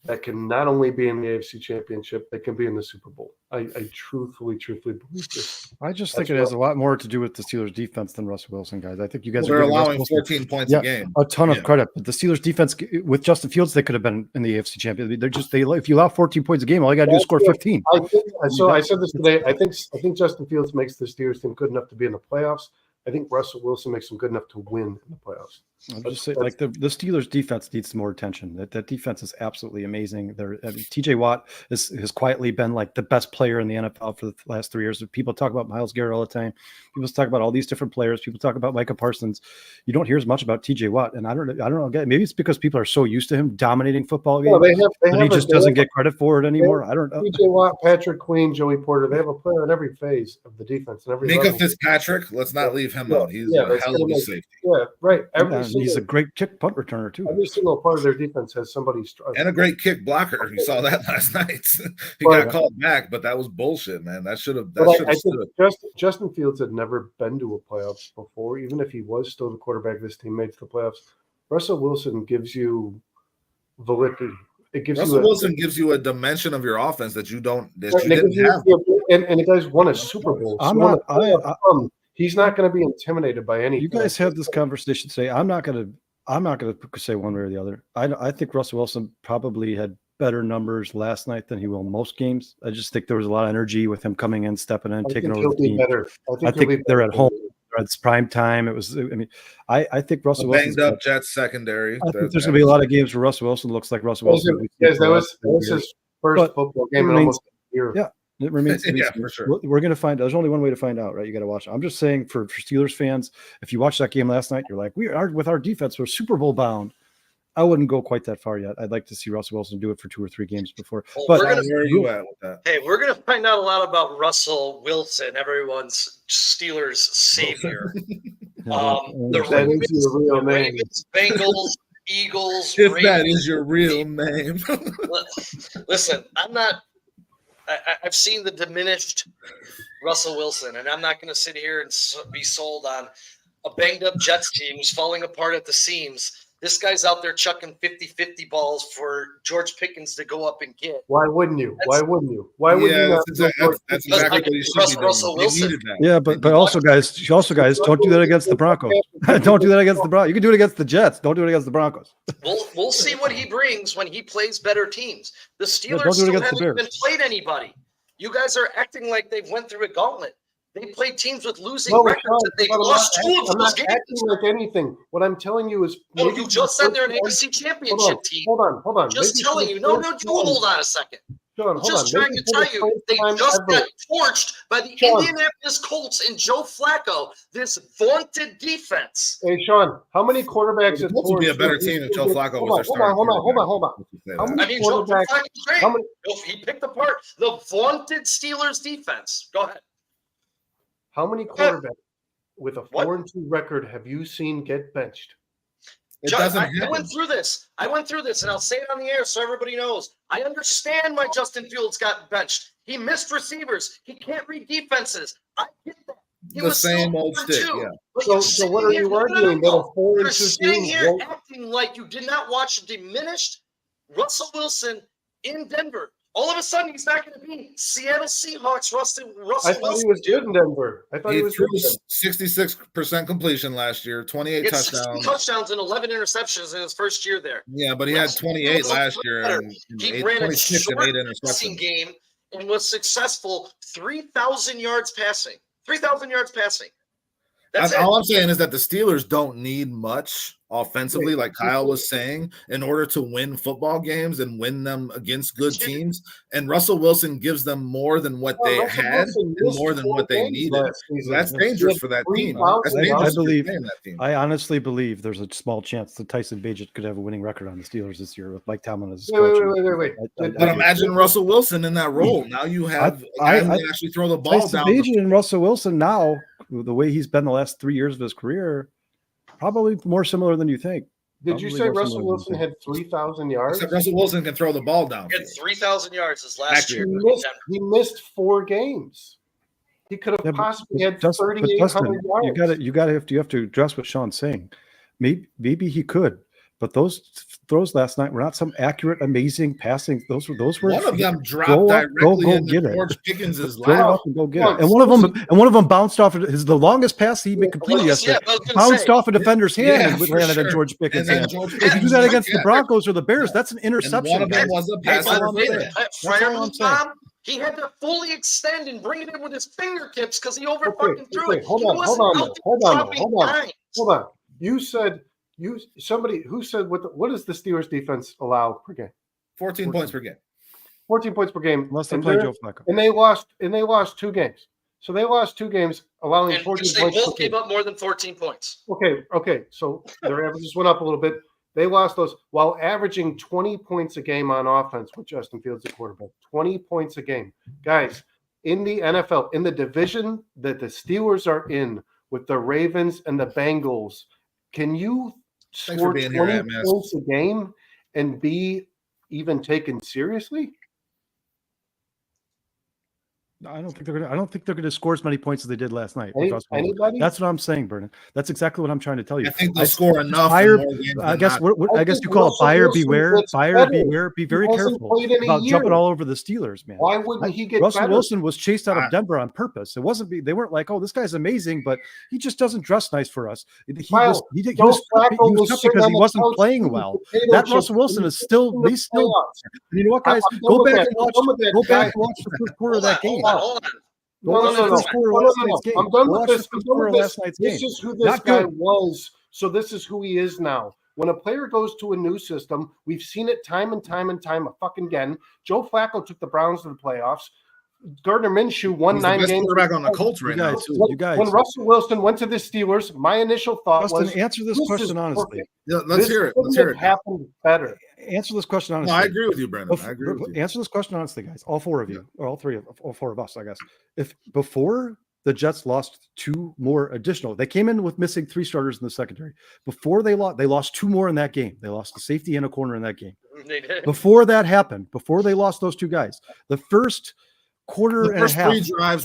that can not only be in the AFC Championship, they can be in the Super Bowl. I truthfully believe this. I just think it has a lot more to do with the Steelers defense than Russell Wilson, guys. I think you guys are allowing 14 points a game. A ton of credit. But the Steelers defense with Justin Fields, they could have been in the AFC Championship. If you allow 14 points a game, all you got to do is score 15. I said this today. I think Justin Fields makes the Steelers team good enough to be in the playoffs. I think Russell Wilson makes them good enough to win in the playoffs. I'm just saying, like the Steelers defense needs more attention. That defense is absolutely amazing. TJ Watt has quietly been like the best player in the NFL for the last 3 years. People talk about Myles Garrett all the time. People talk about all these different players. People talk about Micah Parsons. You don't hear as much about TJ Watt, and I don't know. Maybe it's because people are so used to him dominating football games that he just doesn't get credit for it anymore. I don't know. TJ Watt, Patrick Queen, Joey Porter. They have a player in every phase of the defense and every. Minka Fitzpatrick. Let's not leave him out. He's a hell of a safety. Yeah, right. He's a great kick punt returner too. Every single part of their defense has somebody and a great kick blocker. You saw that last night. He got called back, but that was bullshit, man. That should have. I think Justin Fields had never been to a playoffs before. Even if he was still the quarterback, this team made the playoffs. Russell Wilson gives you validity. Russell Wilson gives you a dimension of your offense that you don't. You didn't have. And the guy's won a Super Bowl. He's not going to be intimidated by anything. You guys have this conversation today. I'm not going to say one way or the other. I think Russell Wilson probably had better numbers last night than he will most games. I just think there was a lot of energy with him coming in, stepping in, taking over the team. I think they're at home. It's prime time. I think Russell Wilson banged up Jets secondary. I think there's going to be a lot of games where Russell Wilson looks like Russell Wilson. Yes, that was his first football game in almost a year. Yeah. It remains to be seen. For sure. We're going to find. There's only one way to find out, right? You got to watch it. I'm just saying for Steelers fans, if you watch that game last night, you're like, we are with our defense. We're Super Bowl bound. I wouldn't go quite that far yet. I'd like to see Russell Wilson do it for 2 or 3 games before. Well, where are you at with that? Hey, we're going to find out a lot about Russell Wilson, everyone's Steelers savior. The Ravens, Bengals, Eagles. If Ravens, that is your real name. Listen, I'm not. I've seen the diminished Russell Wilson, and I'm not going to sit here and be sold on a banged-up Jets team who's falling apart at the seams. This guy's out there chucking 50-50 balls for George Pickens to go up and get. Why wouldn't you? Why wouldn't you not? That's exactly what he should be Russell Wilson. Yeah, but also guys, don't do that against the Broncos. Don't do that against the Broncos. You can do it against the Jets. Don't do it against the Broncos. We'll see what he brings when he plays better teams. The Steelers still haven't even played anybody. You guys are acting like they've went through a gauntlet. They played teams with losing records, and they've lost 2 of those games. I'm not acting like anything. What I'm telling you is... No, you just said they're an AFC Championship team. Hold on. Just telling you. No, hold on a second. Sean, just trying to tell you, they just got torched by the Indianapolis Colts and Joe Flacco, this vaunted defense. Hey, Sean, how many quarterbacks... The Colts would be a better team if Joe Flacco was their starter. Hold on. Joe Flacco's great. He picked apart the vaunted Steelers defense. Go ahead. How many quarterbacks with a 4-2 record have you seen get benched? I went through this, and I'll say it on the air so everybody knows. I understand why Justin Fields got benched. He missed receivers. He can't read defenses. I get that. He the was same old stick, yeah. So what are you arguing? That a 4-2 You're sitting here acting like you did not watch a diminished Russell Wilson in Denver. All of a sudden, he's not going to be Seattle Seahawks. Russell I thought Wilson. He was good in Denver. I thought he was threw 66% completion last year, 28 touchdowns. Touchdowns and 11 interceptions in his first year there. Yeah, but he had 28 last year. And he ran a short passing game and was successful 3,000 yards passing. 3,000 yards passing. All I'm saying is that the Steelers don't need much offensively, like Kyle was saying, in order to win football games and win them against good teams. And Russell Wilson gives them more than what they had and more than what they needed. So that's dangerous for that team. I honestly believe there's a small chance that Tyson Bagent could have a winning record on the Steelers this year with Mike Tomlin as his coach. But imagine Russell Wilson in that role. Now you have a guy who can actually throw the ball Tyson down. Bagent and Russell Wilson now, the way he's been the last 3 years of his career, probably more similar than you think. Did you say Russell Wilson had 3,000 yards? Except Russell Wilson can throw the ball down. He had 3,000 yards this last year. He missed 4 games. He could have possibly had 3,800 yards. You have to address what Sean's saying. Maybe he could, but those throws last night were not some accurate, amazing passing. Those were one of them dropped directly into George Pickens' lap. Go get it. And one of them bounced off. The longest pass he completed yesterday bounced off a defender's hand and landed in George Pickens' hand. If you do that against the Broncos or the Bears, that's an interception. One of them was a pass. He had to fully extend and bring it in with his fingertips because he fucking threw it. Hold on. You said somebody who said what does the Steelers defense allow per game? 14 points per game. 14 points per game. Unless they play Joe Flacco. And they lost 2 games. So they lost 2 games, allowing 14 points. They both gave up more than 14 points. Okay. So their averages went up a little bit. They lost those while averaging 20 points a game on offense with Justin Fields at quarterback. 20 points a game. Guys, in the NFL, in the division that the Steelers are in with the Ravens and the Bengals, can you score 20 points a game and be even taken seriously? I don't think they're gonna score as many points as they did last night. Anybody? That's what I'm saying, Vernon. That's exactly what I'm trying to tell you. I think they'll score enough. I guess you call it buyer beware. Buyer beware. Be very careful about jumping all over the Steelers, man. Why wouldn't he get Russell better? Wilson was chased out of Denver on purpose. They weren't like, oh, this guy's amazing, but he just doesn't dress nice for us. He was tough because he wasn't playing well. That Russell Wilson is still. You know what, guys? Go back and watch the first quarter of that game. Hold on. I'm done with this. This is who this guy was. So this is who he is now. When a player goes to a new system, we've seen it time and time again. Joe Flacco took the Browns to the playoffs. Gardner Minshew won 9 games. Back on the Colts right now. When Russell Wilson went to the Steelers, my initial thought was, answer this question honestly. Yeah, let's hear it. Happened better. Answer this question honestly. No, I agree with you, Brandon. I agree with you. Answer this question honestly, guys. All 4 of you, or all 4 of us, I guess. If before the Jets lost 2 more additional, they came in with missing 3 starters in the secondary. Before they lost 2 more in that game. They lost a safety and a corner in that game. Before that happened, before they lost those 2 guys, the first quarter and a half.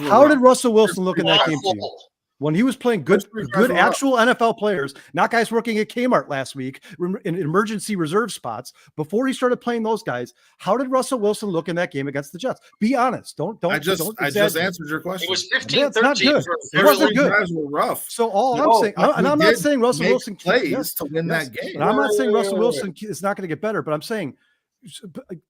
How did Russell Wilson look in that game to you? When he was playing good actual NFL players, not guys working at Kmart last week in emergency reserve spots, before he started playing those guys, how did Russell Wilson look in that game against the Jets? Be honest. I just answered your question. It was 15-13. It's not good. It wasn't good. Guys were rough. So I'm saying, and I'm not saying Russell Wilson plays to win that game. And I'm not saying Russell Wilson is not going to get better, but I'm saying,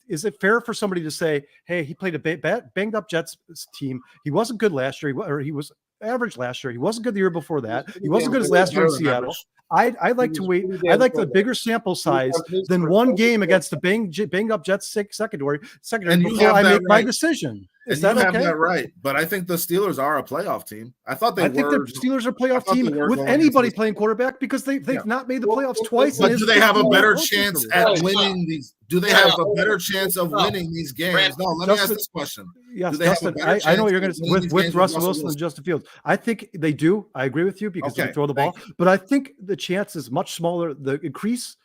is it fair for somebody to say, hey, he played a banged up Jets team. He wasn't good last year, or he was average last year. He wasn't good the year before that. He wasn't good as last year in Seattle. I'd like to wait. I'd like the bigger sample size than one game against the banged up Jets secondary before I make my decision. Is that okay? You have that right, but I think the Steelers are a playoff team. I think the Steelers are a playoff team with anybody playing quarterback because they've not made the playoffs twice. But do they have a better chance at winning these? Do they have a better chance of winning these games? No, let me ask this question. Yes, Justin, I know what you're going to say with Russell Wilson and Justin Fields. I think they do. I agree with you because they throw the ball, but I think the chance is much smaller. The increase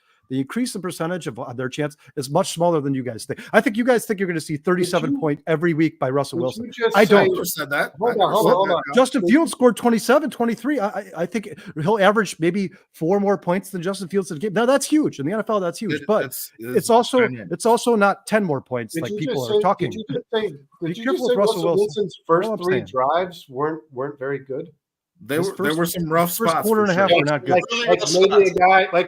in percentage of their chance is much smaller than you guys think. I think you guys think you're going to see 37 point every week by Russell Wilson. I don't. You said that. Hold on. Justin Fields scored 27, 23. I think he'll average maybe 4 more points than Justin Fields in a game. Now that's huge in the NFL. That's huge, but it's also not 10 more points like people are talking. Did you just say Russell Wilson's first 3 drives weren't very good? There were some rough spots. First quarter and a half were not good.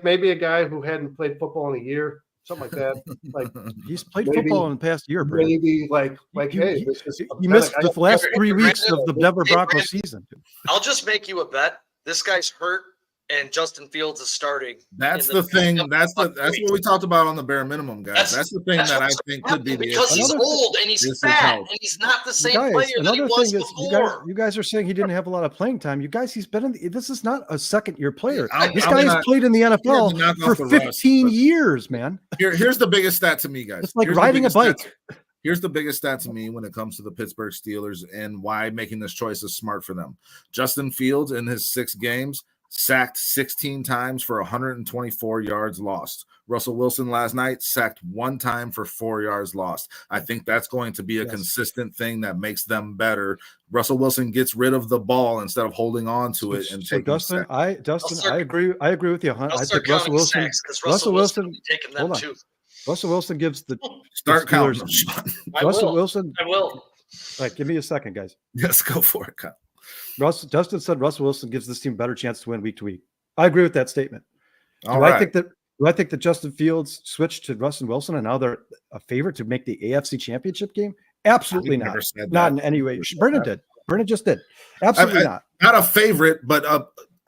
Maybe a guy who hadn't played football in a year, something like that. Like he's played football in the past year. Maybe he missed the last 3 weeks of the Denver Broncos season. I'll just make you a bet this guy's hurt and Justin Fields is starting. That's the thing. That's what we talked about on the bare minimum, guys. That's the thing that I think could be the because issue. he's old and he's fat and he's not the same player that he was before. You guys are saying he didn't have a lot of playing time. You guys, he's been in this is not a second-year player. This guy has played in the NFL for 15 years, man. Here's the biggest stat to me, guys. It's like riding a bike. Here's the biggest stat to me when it comes to the Pittsburgh Steelers and why making this choice is smart for them. Justin Fields in his 6 games sacked 16 times for 124 yards lost. Russell Wilson last night sacked 1 time for 4 yards lost. I think that's going to be a consistent thing that makes them better. Russell Wilson gets rid of the ball instead of holding on to it and taking Dustin, I agree with you. I think Russell Wilson taking them too. Russell Wilson gives the start counting. Russell Wilson. I will. All right, give me a second, guys. Let's go for it, Kyle. Dustin said Russell Wilson gives this team a better chance to win week to week. I agree with that statement. I think that Justin Fields switched to Russell Wilson and now they're a favorite to make the AFC Championship game? Absolutely not. Not in any way. Brennan did. Brennan just did. Absolutely not. Not a favorite, but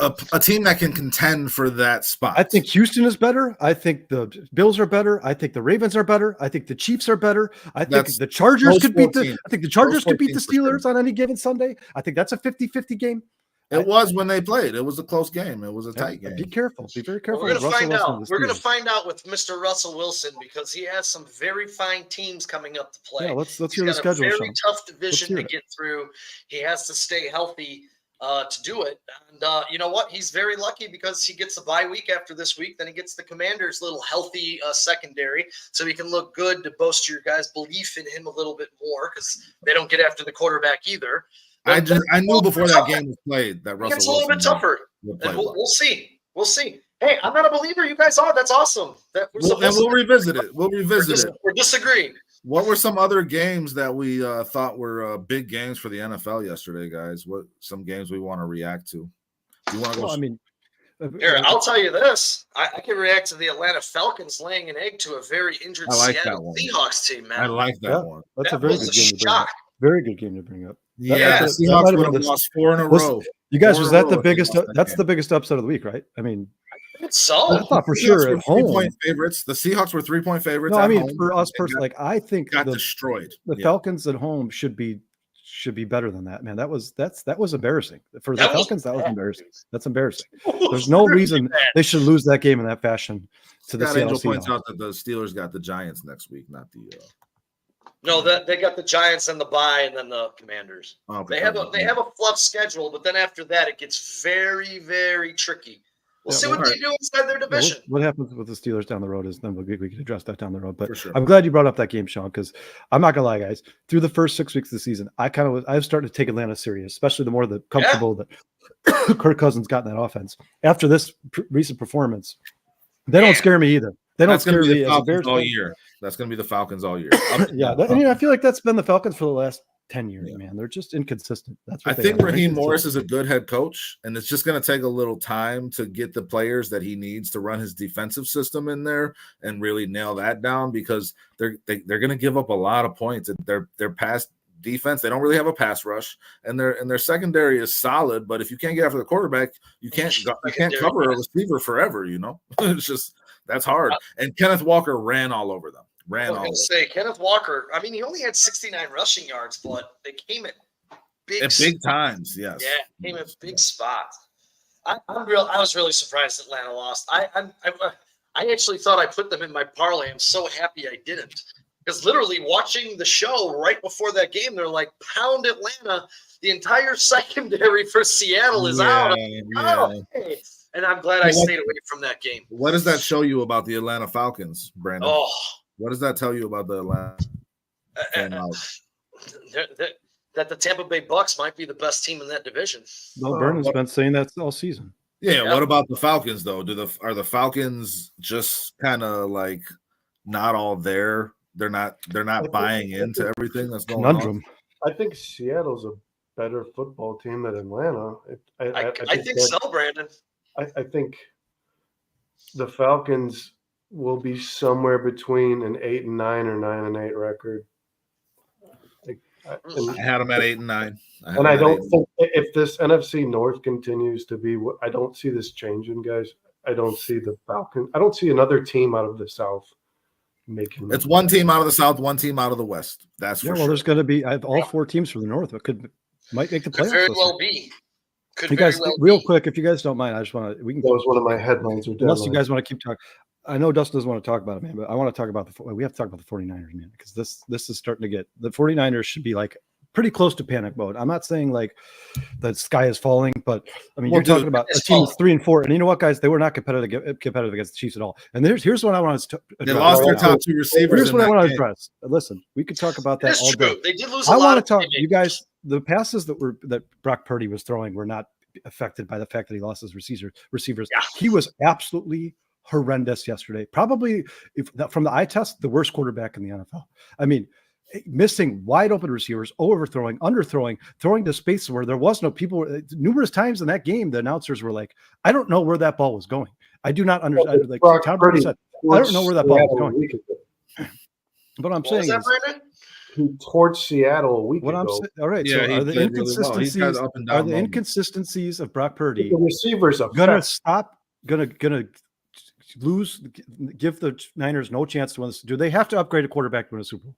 a team that can contend for that spot. I think Houston is better. I think the Bills are better. I think the Ravens are better. I think the Chiefs are better. I think the Chargers could beat the Steelers on any given Sunday. I think that's a 50-50 game. It was when they played. It was a close game. It was a tight game. Be careful. Be very careful. We're going to find out. We're going to find out with Mr. Russell Wilson because he has some very fine teams coming up to play. Yeah, let's hear the schedule. He's got a very tough division to get through. He has to stay healthy to do it. And you know what? He's very lucky because he gets a bye week after this week. Then he gets the Commanders' little healthy secondary, so he can look good to boast your guys' belief in him a little bit more because they don't get after the quarterback either. I knew before that game was played that Russell Wilson. It's a little bit tougher. And we'll see. We'll see. Hey, I'm not a believer. You guys are. That's awesome. We'll revisit it. We're disagreeing. What were some other games that we thought were big games for the NFL yesterday, guys? What some games we want to react to? You want to go? Here, I'll tell you this. I can react to the Atlanta Falcons laying an egg to a very injured Seattle Seahawks team, man. I like that one. That's a very good game to bring up. Very good game to bring up. Yeah, Seahawks would have lost 4 in a row. You guys, was that the biggest? That's the biggest upset of the week, right? I mean, I thought for sure at home. 3-point favorites. The Seahawks were 3-point favorites. No, I mean for us personally, like I think got destroyed. The Falcons at home should be better than that, man. That was embarrassing for the Falcons. That was embarrassing. That's embarrassing. There's no reason they should lose that game in that fashion to the Seattle Seahawks. Points out that the Steelers got the Giants next week, not the. No, they got the Giants and the bye, and then the Commanders. Okay. They have a fluff schedule, but then after that, it gets very, very tricky. We'll see what they do inside their division. What happens with the Steelers down the road is then we can address that down the road. But sure. I'm glad you brought up that game, Sean, because I'm not gonna lie, guys. Through the first 6 weeks of the season, I was starting to take Atlanta serious, especially the more comfortable that Kirk Cousins got in that offense. After this recent performance, they don't scare me either. They don't scare me as a Bears all year. That's going to be the Falcons all year. I feel like that's been the Falcons for the last 10 years, man. They're just inconsistent. I think Raheem Morris is a good head coach, and it's just going to take a little time to get the players that he needs to run his defensive system in there and really nail that down because they're going to give up a lot of points. Their pass defense, they don't really have a pass rush, and their secondary is solid. But if you can't get after the quarterback, you can't cover a receiver forever. You know, it's just that's hard. And Kenneth Walker ran all over them. I was going to say, Kenneth Walker, I mean, he only had 69 rushing yards, but they came at big times, yes. Yeah, came at big spots. I was really surprised Atlanta lost. I actually thought I put them in my parlay. I'm so happy I didn't. Because literally watching the show right before that game, they're like, pound Atlanta. The entire secondary for Seattle is out. Hey. And I'm glad I stayed away from that game. What does that show you about the Atlanta Falcons, Brandon? Oh. What does that tell you about the Atlanta? That the Tampa Bay Bucks might be the best team in that division. No, Vernon's been saying that all season. Yeah. What about the Falcons though? Are the Falcons just kind of like not all there? They're not buying into everything that's going on. I think Seattle's a better football team than Atlanta. I think so, Brandon. I think the Falcons will be somewhere between an 8-9 or 9-8 record. I had them at 8 and 9. And I don't think if this NFC North continues to be what I don't see this changing, guys. I don't see the Falcons. I don't see another team out of the South making. It's one team out of the South, one team out of the West. That's for well, sure. there's going to be all 4 teams from the North that might make the playoffs. Could very well be. You guys, real quick, if you guys don't mind, I just want to. We can. That was one of my headlines. Unless you guys want to keep talking. I know Dustin doesn't want to talk about it, man, but I want to talk about we have to talk about the 49ers, man, because this is starting to get the 49ers should be like pretty close to panic mode. I'm not saying like the sky is falling, but I mean, you're talking about a team that's 3-4, and you know what, guys, they were not competitive against the Chiefs at all. And here's what I want to address. They lost their top 2 receivers. Here's what I want to address. Listen, we could talk about that all day. They did lose a lot. I want to talk. You guys, the passes that Brock Purdy was throwing were not affected by the fact that he lost his receivers. Yeah. He was absolutely horrendous yesterday. Probably, from the eye test, the worst quarterback in the NFL. I mean, missing wide open receivers, overthrowing, underthrowing, throwing to space where there was no people. Numerous times in that game, the announcers were like, "I don't know where that ball was going. I do not understand." Like Tom Brady said, "I don't know where that ball was going." But I'm saying towards Seattle a week ago. I'm saying, all right. Yeah, so are the inconsistencies? Really are the inconsistencies of Brock Purdy? The receivers gonna lose, give the Niners no chance to win this? Do they have to upgrade a quarterback to win a Super Bowl?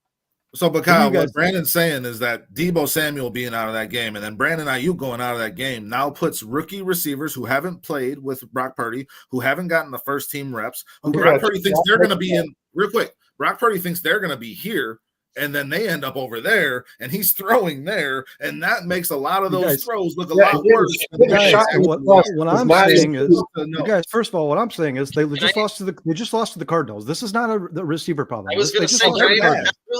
So, but Kyle, what Brandon's saying is that Deebo Samuel being out of that game and then Brandon Ayuk going out of that game now puts rookie receivers who haven't played with Brock Purdy, who haven't gotten the first team reps, who Brock Purdy thinks they're going to be in real quick. Brock Purdy thinks they're going to be here. And then they end up over there, and he's throwing there, and that makes a lot of those throws look a lot worse. What I'm saying is, you guys. First of all, what I'm saying is they just lost to the Cardinals. This is not the receiver problem. I was going to say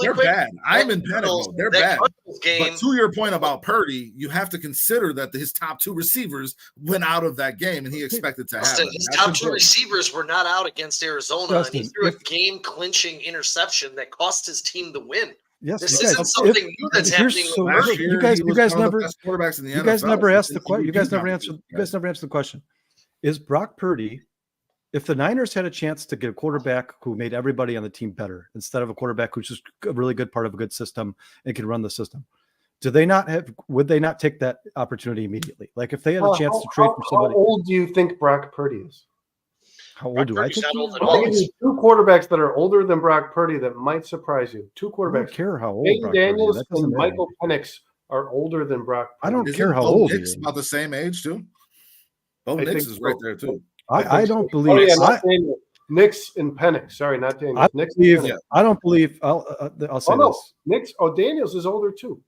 they're bad. I'm in panic mode. They're bad. But to your point about Purdy, you have to consider that his top 2 receivers went out of that game, and he expected to have his top 2 receivers were not out against Arizona, and he threw a game-clinching interception that cost his team the win. Yes, this isn't something new that's happening. You guys never asked the question. You guys never answered the question. Is Brock Purdy, if the Niners had a chance to get a quarterback who made everybody on the team better instead of a quarterback who's just a really good part of a good system and can run the system, would they not take that opportunity immediately? Like if they had a chance to trade for somebody. How old do you think Brock Purdy is? How old do I think? I'll give you 2 quarterbacks that are older than Brock Purdy that might surprise you. 2 quarterbacks. I don't care how old Brock Daniels and Michael Penix are older than Brock Purdy. I don't care how old he is. About the same age too. Bo Nix is right there too. I don't believe. Nix and Penix. Sorry, not Daniels. I don't believe. I'll say this. Nix. Daniels is older too.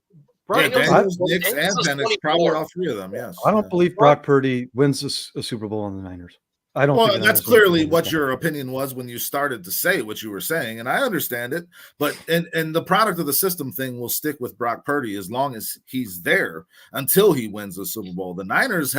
Daniels, Nix, and Penix, probably all 3 of them. Yes. I don't believe Brock Purdy wins a Super Bowl on the Niners. I don't. Well, that's clearly what your opinion was when you started to say what you were saying, and I understand it. But and the product of the system thing will stick with Brock Purdy as long as he's there until he wins the Super Bowl. The Niners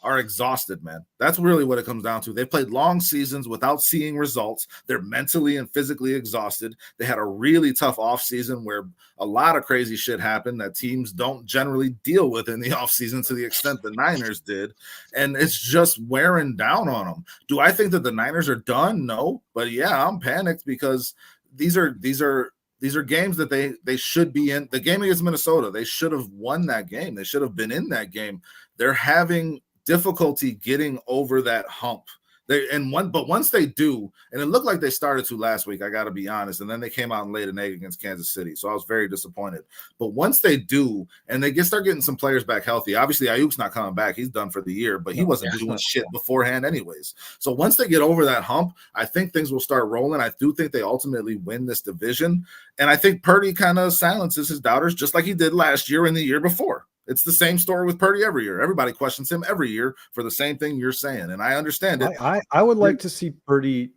are exhausted, man. That's really what it comes down to. They played long seasons without seeing results. They're mentally and physically exhausted. They had a really tough offseason where a lot of crazy shit happened that teams don't generally deal with in the offseason to the extent the Niners did. And it's just wearing down on them. Do I think that the Niners are done? No. But yeah, I'm panicked because these are games that they should be in. The game against Minnesota, they should have won that game. They should have been in that game. They're having difficulty getting over that hump. But once they do, and it looked like they started to last week, I got to be honest, and then they came out and laid an egg against Kansas City, so I was very disappointed. But once they do, and they start getting some players back healthy, obviously Ayuk's not coming back; he's done for the year, but he wasn't doing shit beforehand, anyways. So once they get over that hump, I think things will start rolling. I do think they ultimately win this division, and I think Purdy kind of silences his doubters, just like he did last year and the year before. It's the same story with Purdy every year. Everybody questions him every year for the same thing you're saying, and I understand it. I would like to see Purdy.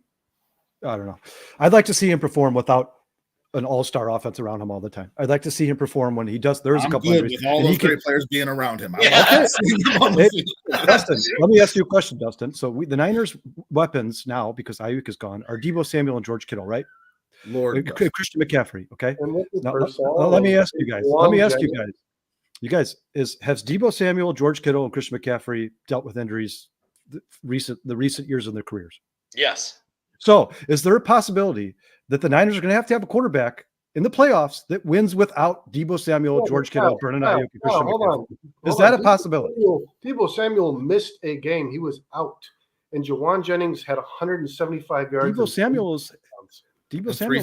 I don't know. I'd like to see him perform without an all-star offense around him all the time. I'd like to see him perform when he does. There's a couple of with all those great players being around him. Dustin, let me ask you a question, Dustin. So the Niners' weapons now, because Ayuk is gone, are Deebo Samuel and George Kittle, right? Christian McCaffrey. Okay. Now, let me ask you guys. You guys, has Deebo Samuel, George Kittle, and Christian McCaffrey dealt with injuries the recent years of their careers? Yes. So is there a possibility that the Niners are going to have a quarterback in the playoffs that wins without Deebo Samuel, George Kittle, Brandon Ayuk, and Christian McCaffrey? Is that a possibility? Deebo Samuel missed a game. He was out. And Jawan Jennings had 175 yards. Deebo Samuel's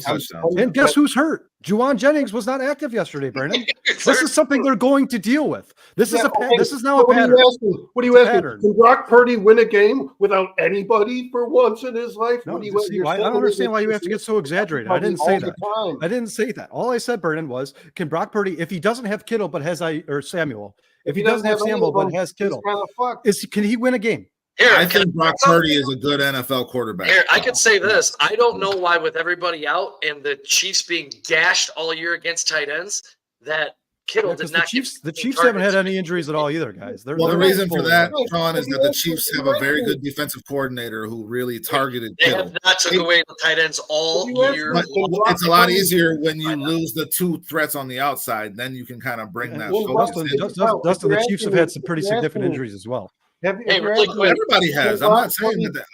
touchdowns. And guess who's hurt? Juwan Jennings was not active yesterday, Brandon. This is something they're going to deal with. This is now a pattern. What do you ask me? Can Brock Purdy win a game without anybody for once in his life? No, I don't understand why you have to get so exaggerated. I didn't say that. I didn't say that. All I said, Brandon, was can Brock Purdy, if he doesn't have Kittle but has Samuel, if he doesn't have Samuel but has Kittle, can he win a game? I think Brock Purdy is a good NFL quarterback. I could say this. I don't know why, with everybody out and the Chiefs being gashed all year against tight ends, that Kittle did not. The Chiefs haven't had any injuries at all either, guys. The reason for that, Sean, is that the Chiefs have a very good defensive coordinator who really targeted Kittle. They have not took away the tight ends all year. It's a lot easier when you lose the two threats on the outside. Then you can kind of bring that focus. Dustin, the Chiefs have had some pretty significant injuries as well. Everybody has. I'm not saying that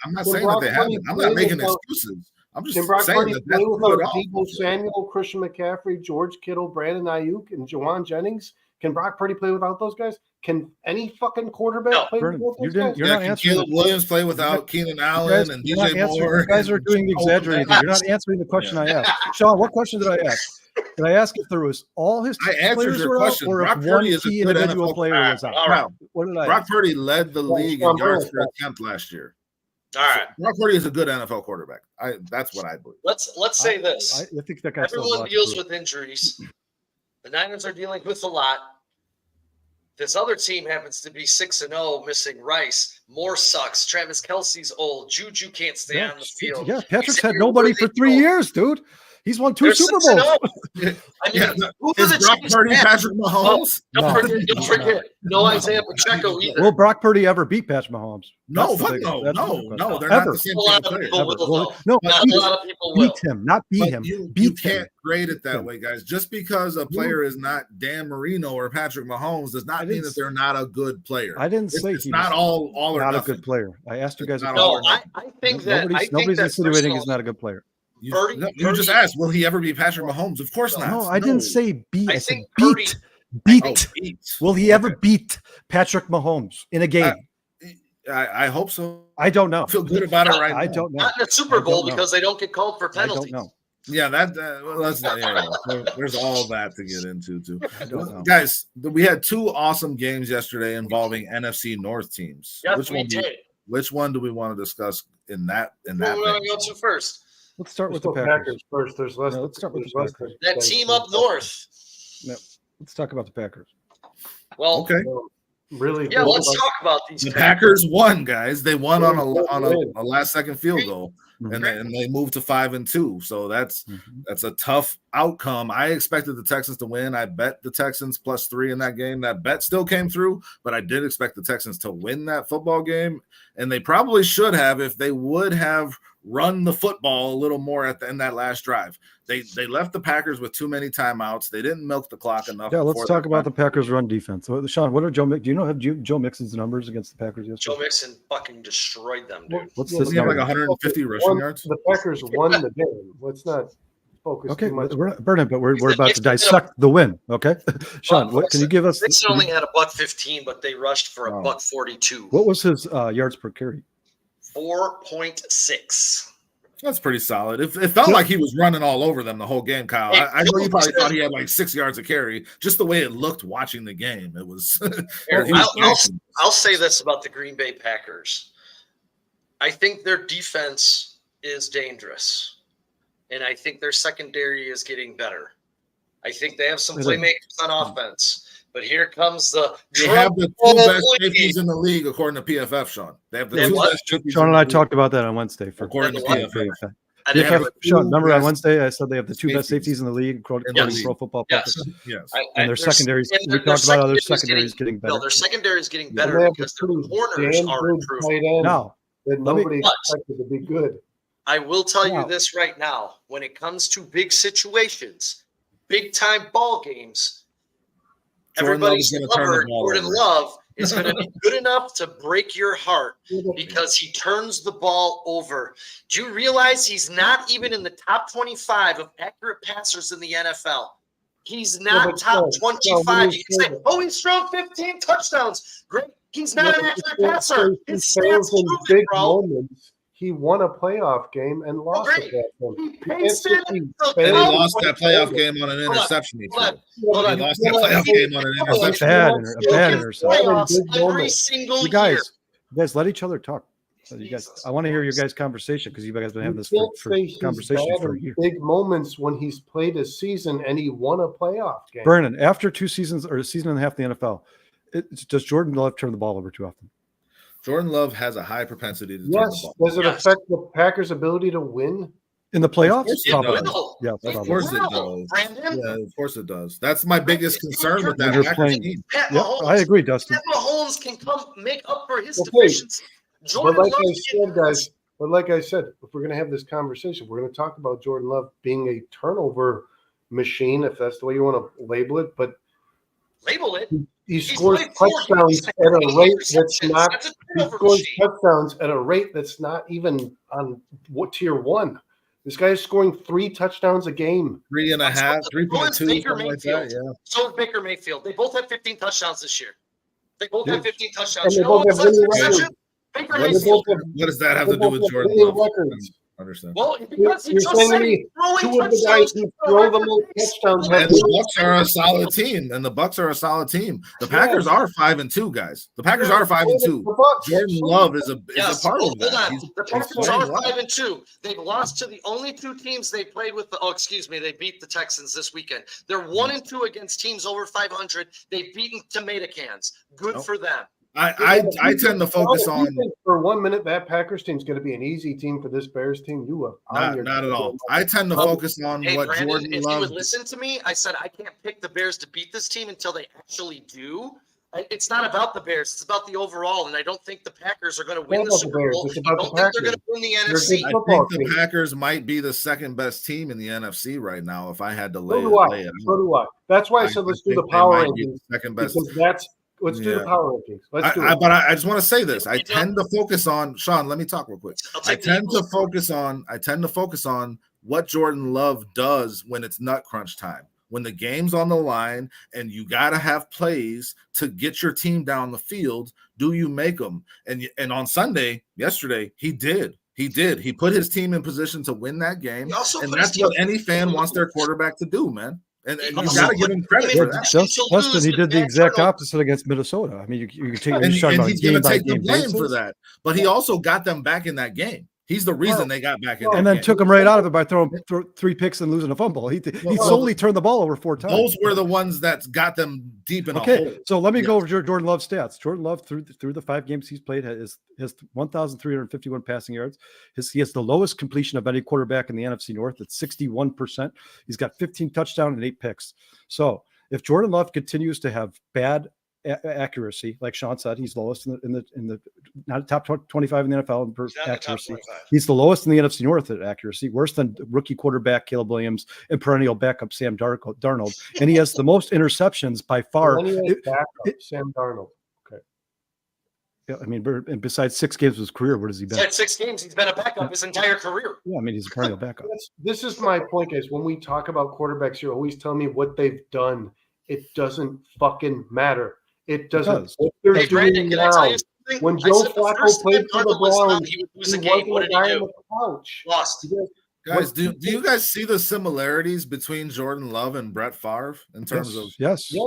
they haven't. I'm not making excuses. I'm just saying that that's Deebo Samuel, Christian McCaffrey, George Kittle, Brandon Ayuk, and Jawan Jennings. Can Brock Purdy play without those guys? Can any fucking quarterback play without those guys? You're not answering. Caleb Williams play without Keenan Allen and DJ Moore. You guys are doing the exaggerating thing. You're not answering the question I asked. Sean, what question did I ask? Did I ask if there was all his players were out, or if one key individual player was out? All right. What did I Brock ask? Purdy led the league in yards per attempt last year. All right. Brock Purdy is a good NFL quarterback. That's what I believe. Let's say this. I think that guy everyone deals with injuries. The Niners are dealing with a lot. This other team happens to be 6-0, missing Rice. Moore sucks. Travis Kelce's old. Juju can't stay on the field. Yeah, Patrick's had nobody for 3 years, dude. He's won 2 Super Bowls. I mean, who is Brock Purdy Patrick Mahomes? Don't forget. No Isaiah Pacheco either. Will Brock Purdy ever beat Patrick Mahomes? No. They're not the same player. No, a lot of people will. Beat him. You can't grade it that way, guys. Just because a player is not Dan Marino or Patrick Mahomes does not mean that they're not a good player. I didn't say it's not all or not nothing. a good player. I asked you guys. No, I think that nobody's insinuating he's not a good player. You just asked, will he ever be Patrick Mahomes? Of course not. No, I didn't say beat. I said beat. Beat. Will he ever beat Patrick Mahomes in a game? I hope so. I don't know. I feel good about it right now. I don't know. Not in the Super Bowl because they don't get called for penalties. I don't know. Yeah, there's all that to get into too. Guys, we had 2 awesome games yesterday involving NFC North teams. Yes, which one do we want to discuss in that? Who do we want to go to first? Let's start with the Packers first. Let's start with the Packers. That team up north. No, let's talk about the Packers. Well, okay. Really? Yeah, let's talk about these. The Packers won, guys. They won on a last-second field goal, and they moved to 5-2. So that's a tough outcome. I expected the Texans to win. I bet the Texans +3 in that game. That bet still came through, but I did expect the Texans to win that football game, and they probably should have if they would have run the football a little more in that last drive. They left the Packers with too many timeouts. They didn't milk the clock enough. Yeah, let's talk about the Packers' run defense. So, Sean, what are Joe Mixon's numbers against the Packers yesterday? Joe Mixon fucking destroyed them, dude. Does he have like 150 rushing yards? The Packers won the game. Let's not focus too much. Bernard, but we're about to dissect the win. Okay, Sean, what can you give us? Mixon only had $115, but they rushed for $142. What was his yards per carry? 4.6. That's pretty solid. It felt like he was running all over them the whole game, Kyle. I know you probably thought he had like 6 yards of carry. Just the way it looked watching the game, it was. I'll say this about the Green Bay Packers. I think their defense is dangerous, and I think their secondary is getting better. I think they have some playmakers on offense. But here comes they have the 2 best safeties in the league, according to PFF, Sean. They have the 2 best safeties. Sean and I talked about that on Wednesday. According to PFF. Sean, remember on Wednesday I said they have the 2 best safeties in the league, according to Pro Football Focus. Yes. And their secondaries. We talked about other secondaries getting better. No, their secondary is getting better because their corners are improving. Now, nobody expected to be good. I will tell you this right now. When it comes to big situations, big time ball games, everybody's lover, Jordan Love, is going to be good enough to break your heart because he turns the ball over. Do you realize he's not even in the top 25 of accurate passers in the NFL? He's not top 25. You can say, oh, he's thrown 15 touchdowns. Great. He's not an accurate passer. His stats in prove big it, bro. moments. He won a playoff game and lost a playoff game. He pasted And he lost that playoff game on an interception. He lost that playoff game on an interception. A bad interception. Every single you guys let each other talk. You guys, I want to hear your guys' conversation because you guys have been having this for conversation for a year. Big moments when he's played a season and he won a playoff game. Vernon, after 2 seasons or a season and a half in the NFL, does Jordan Love turn the ball over too often? Jordan Love has a high propensity to turn the ball. Does it affect the Packers' ability to win in the playoffs? Of course it does. Brandon? Yeah, of course it does. That's my biggest concern with that Packers team. I agree, Dustin. Pat Mahomes can come make up for his deficiency. But like I said, if we're going to have this conversation, we're going to talk about Jordan Love being a turnover machine, if that's the way you want to label it. But label it. He scores touchdowns at a rate that's not. He scores touchdowns at a rate that's not even on tier 1. This guy is scoring 3 touchdowns a game. 3.5, 3.2. Baker Mayfield. So is Baker Mayfield. They both have 15 touchdowns this year. They both have 15 touchdowns. And they both have winning records. Baker Mayfield. What does that have to do with Jordan Love? Understand. Well, because you're saying to me, 2 of the guys who throw the most touchdowns. And the Bucs are a solid team. The Packers are 5-2, guys. The Packers are 5-2. Jordan Love is a part of that. Hold on. The Packers are 5-2. They've lost to the only 2 teams they played with. They beat the Texans this weekend. They're 1-2 against teams over 500. They've beaten tomato cans. Good for them. I tend to focus on for 1 minute that Packers team's going to be an easy team for this Bears team. Not at all. I tend to focus on what Brandon, Jordan if Love. you would listen to me, I said I can't pick the Bears to beat this team until they actually do. It's not about the Bears; it's about the overall. And I don't think the Packers are going to win the Super Bowl. I don't think they're going to win the NFC. I think the Packers might be the second best team in the NFC right now. If I had to lay it, so do I. That's why I said let's do the power rankings. Second best. Let's do the power rankings. Let's do it. But I just want to say this. I tend to focus on Sean. Let me talk real quick. I tend to focus on what Jordan Love does when it's nut crunch time. When the game's on the line and you got to have plays to get your team down the field, do you make them? And on yesterday, he did. He put his team in position to win that game. And that's what any fan wants their quarterback to do, man. And you got to give him credit for that. Justin, he did the exact opposite against Minnesota. I mean, you can take and he's going to take the blame for that. But he also got them back in that game. He's the reason they got back in that and then game. took him right out of it by throwing 3 picks and losing a fumble. He solely turned the ball over 4 times. Those were the ones that got them deep in a hole. So let me go over Jordan Love's stats. Jordan Love through the 5 games he's played has 1,351 passing yards. He has the lowest completion of any quarterback in the NFC North at 61%. He's got 15 touchdowns and 8 picks. So if Jordan Love continues to have bad accuracy, like Sean said, he's lowest in the not top 25 in the NFL in accuracy. He's the lowest in the NFC North at accuracy, worse than rookie quarterback Caleb Williams and perennial backup Sam Darnold. And he has the most interceptions by far. Sam Darnold. Okay. Yeah, I mean, and besides 6 games of his career, what has he been? Besides 6 games, he's been a backup his entire career. Yeah, I mean, he's a perennial backup. This is my point, guys. When we talk about quarterbacks, you always tell me what they've done. It doesn't fucking matter. It doesn't. What they're doing Brandon, now. When Joe Flacco played for the Browns, he wasn't a guy on the couch. Lost. Guys, do you guys see the similarities between Jordan Love and Brett Favre in terms of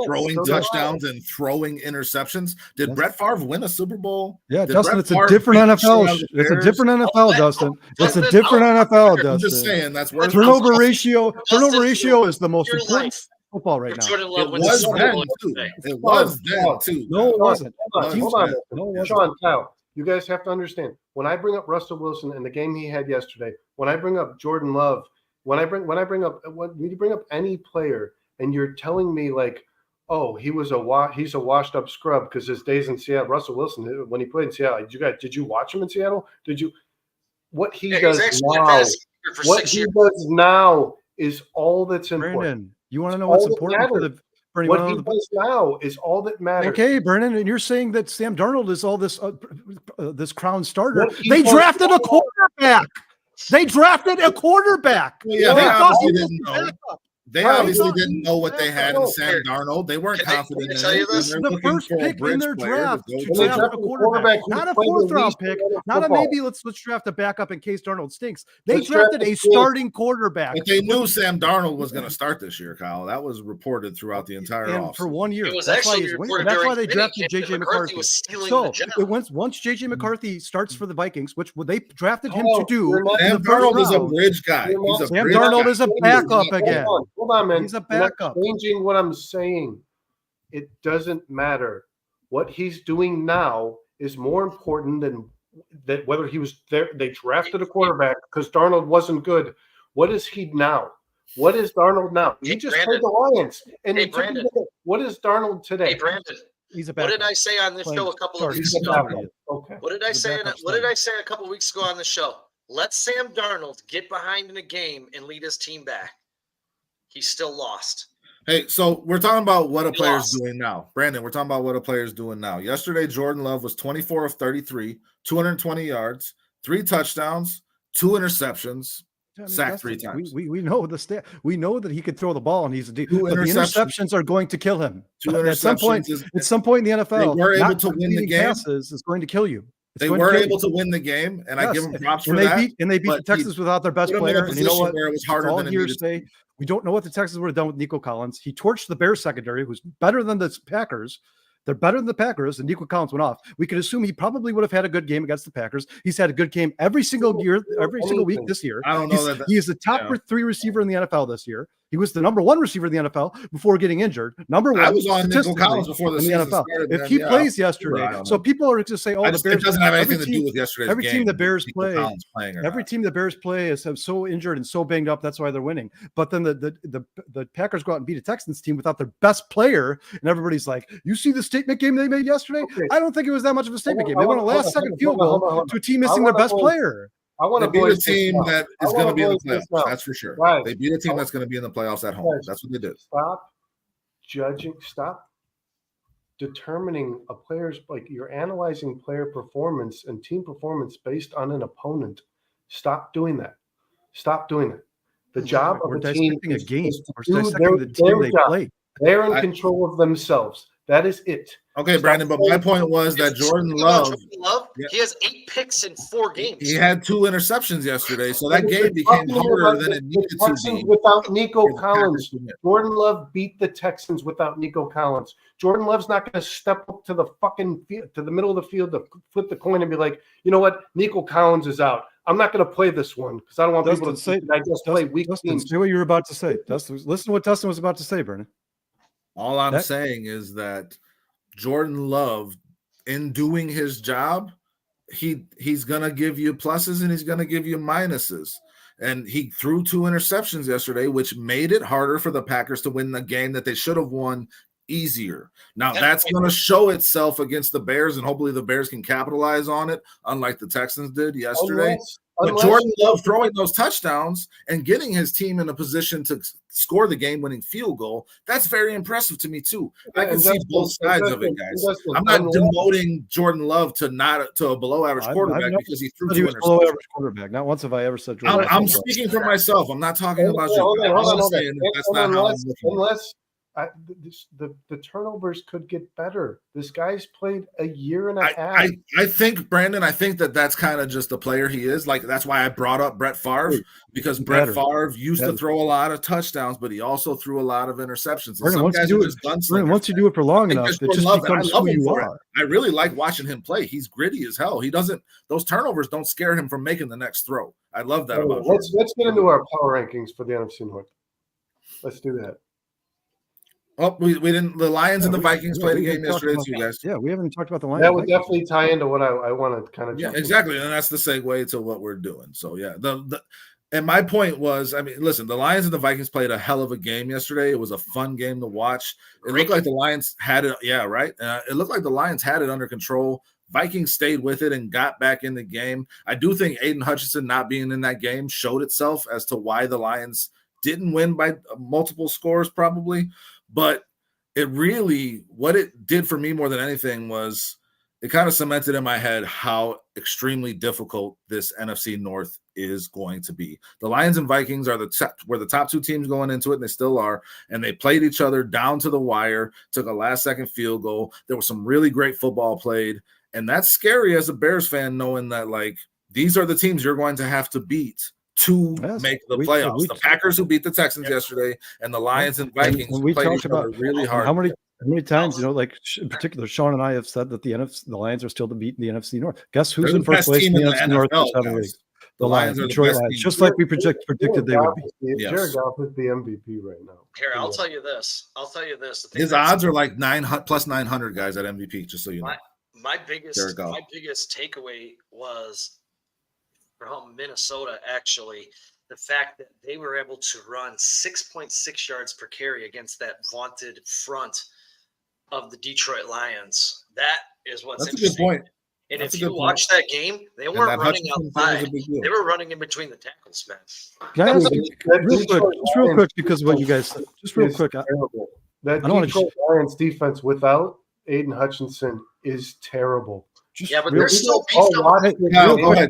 throwing touchdowns and throwing interceptions? Did Brett Favre win a Super Bowl? Yeah, Justin, it's a different NFL. It's a different NFL, Justin. It's a different NFL, Justin. I'm just saying that's where turnover ratio is the most important football right now. It was then too. No, it wasn't. Hold on. Sean, Kyle, you guys have to understand. When I bring up Russell Wilson and the game he had yesterday, when I bring up Jordan Love, when you bring up any player and you're telling me like, oh, he's a washed up scrub because his days in Seattle. Russell Wilson, when he played in Seattle, did you watch him in Seattle? What he does now is all that's important. Brandon, you want to know what's important for the Bernie What went he on the does now is all that matters. Okay, Brennan, and you're saying that Sam Darnold is all this this crown starter. What he They does drafted a now- quarterback. They drafted a quarterback. Well, yeah, They they thought obviously he was didn't the know. backup. They Right. obviously didn't know what they had in No. Sam Darnold. They weren't Can I confident in tell you him. this? They're The looking first for a pick in bridge their player draft go to And they draft drafted a a quarterback quarterback, who not a played the fourth round least pick, in not a football. maybe let's draft a backup in case Darnold stinks. They Let's drafted draft a a starting quarterback. But they knew Sam Darnold was going to start this year, Kyle. That was reported throughout the entire And for offseason. 1 year. It was That's why actually he's winning. reported That's why during they drafted training JJ camp that McCarthy. was stealing So the job. once JJ McCarthy starts for the Vikings, which they drafted him Oh, to do you're not- in the Sam first Darnold is a round. bridge guy. You're He's a not- Sam bridge Darnold guy. is a backup again. Hold on, man. He's a You're not backup. changing what I'm saying. It doesn't matter. What he's doing now is more important than that. Whether he was there, they drafted a quarterback because Darnold wasn't good. What is he now? What is Darnold now? He Hey, just Brandon. played the Lions. And Hey, he took him Brandon. to the- what is Darnold today? Hey, Brandon, He's a what backup. did I say on this Playing show a couple of starter. weeks He's a ago? backup. Okay. What did I He's a say? backup What did starter. I say a couple of weeks ago on the show? Let Sam Darnold get behind in a game and lead his team back. He still lost. Hey, so we're talking about what a He player's lost. doing now. Brandon, we're talking about what a player's doing now. Yesterday, Jordan Love was 24 of 33, 220 yards, 3 touchdowns, 2 interceptions, sacked Dustin, 3 times. We know the stat. We know that he could throw the ball and he's a deep. Two But the interceptions. interceptions are going to kill him. 2 At some point, interceptions. at some point in the NFL, were able not to win the completing game. passes is going to kill you. It's They going to were kill able you. to win the game, and I Yes, give them props for and they that. beat the but Texans without their best put 'em in a player. And you know position what? where it was harder It's all than it needed to hearsay. We don't know what the Texans would have done with Nico Collins. He torched the Bears secondary, who's better than the Packers. They're better than the Packers, and Nico Collins went off. We can assume he probably would have had a good game against the Packers. He's had a good game every single year, every single week this year. I don't know that. He is the top 3 receiver in the NFL this year. He was the number 1 receiver in the NFL before getting injured. Number 1. I was on Nico statistically Collins before the in season NFL. started. If man, he yeah, plays I yesterday, don't so know. people are just say, "Oh, the Bears." It doesn't have every anything to team- do with yesterday's every game. team the Bears Nico play- Collins playing or Every not. team the Bears play is so injured and so banged up. That's why they're winning. But then the Packers go out and beat a Texans team without their best player, and everybody's like, "You see the statement game they made yesterday?" Okay. I don't think it was that much of a statement game. They won a hold on, last-second field hold on, goal hold on. to a team missing their wanna best voice- player. I want They to beat a voice this team now. that I is going to wanna be in the voice this playoffs. now. That's for sure. Guys, They beat a team that's going to be in the playoffs at home. Guys, That's what they did. Stop determining a player's, like, you're analyzing player performance and team performance based on an opponent. Stop doing that. Stop doing it. The job We're of a team dissecting a is game. to We're do dissecting the team their they job. play. They're in I- control of themselves. That is it. Okay, Brandon, but my point was that Jordan Love, Yeah. He has 8 picks in 4 games. he had 2 interceptions yesterday, so that We're game became talking harder about than the it needed to Texans be. without Nico for the Collins. Packers to win. Jordan Love beat the Texans without Nico Collins. Jordan Love's not going to step up to the fucking field, to the middle of the field to flip the coin and be like, you know what, Nico Collins is out. I'm not going to play this one because I don't want people to say I just play weak Dustin, teams. say what you were about to say. Dustin, listen to what Dustin was about to say, Brennan. All I'm That- saying is that Jordan Love, in doing his job, he's gonna give you pluses and he's gonna give you minuses. And he threw 2 interceptions yesterday, which made it harder for the Packers to win the game that they should have won easier. Now that's going to show itself against the Bears, and hopefully the Bears can capitalize on it, unlike the Texans did yesterday. But Jordan Love throwing those touchdowns and getting his team in a position to score the game-winning field goal, that's very impressive to me too. I can see both sides of it, guys. I'm not demoting Jordan Love to a below-average quarterback because he threw 2 was below average quarterback. Not once have I ever said Jordan. I'm speaking for myself. I'm not talking about you. Hold on. I'm saying that's not how I'm looking. Unless the turnovers could get better. This guy's played a year and a half. I think, Brandon, that's kind of just the player he is. Like, that's why I brought up Brett Favre, because Brett Favre used to throw a lot of touchdowns, but he also threw a lot of interceptions. Brandon, once you do it for long enough, it just becomes who you are. I really like watching him play. He's gritty as hell. Those turnovers don't scare him from making the next throw. I love that about him. Let's get into our power rankings for the NFC North. Let's do that. Oh, we didn't. The Lions and the Vikings played a game yesterday too, guys. Yeah, we haven't talked about the Lions. That would definitely tie into what I want to kind of. Yeah, exactly, and that's the segue to what we're doing. So yeah, and my point was, I mean, listen, the Lions and the Vikings played a hell of a game yesterday. It was a fun game to watch. It looked like the Lions had it. Yeah, right. It looked like the Lions had it under control. Vikings stayed with it and got back in the game. I do think Aiden Hutchinson not being in that game showed itself as to why the Lions didn't win by multiple scores, probably. But what it did for me more than anything was it kind of cemented in my head how extremely difficult this NFC North is going to be. The Lions and Vikings were the top two teams going into it, and they still are. And they played each other down to the wire, took a last-second field goal. There was some really great football played. And that's scary as a Bears fan, knowing that, like, these are the teams you're going to have to beat to make the playoffs. The Packers, who beat the Texans yesterday, and the Lions and Vikings and we played talked each other about really hard. How many times, like in particular, Sean and I have said that the Lions are still to beat in the NFC North. Guess who's in first place in the NFC North? The Lions, Detroit Lions, just like we predicted they would be. Jared Goff is the MVP right now. Here, I'll tell you this. His odds are like plus 900 guys at MVP. Just so you know. My biggest takeaway was from Minnesota, actually, the fact that they were able to run 6.6 yards per carry against that vaunted front of the Detroit Lions. That is what's That's interesting. A good point. And if you watch that game, they weren't running outside. They were running in between the tackles, man. Can I ask you real quick, because of what you guys said, just real quick. That Detroit Lions defense without Aiden Hutchinson is terrible. But they're still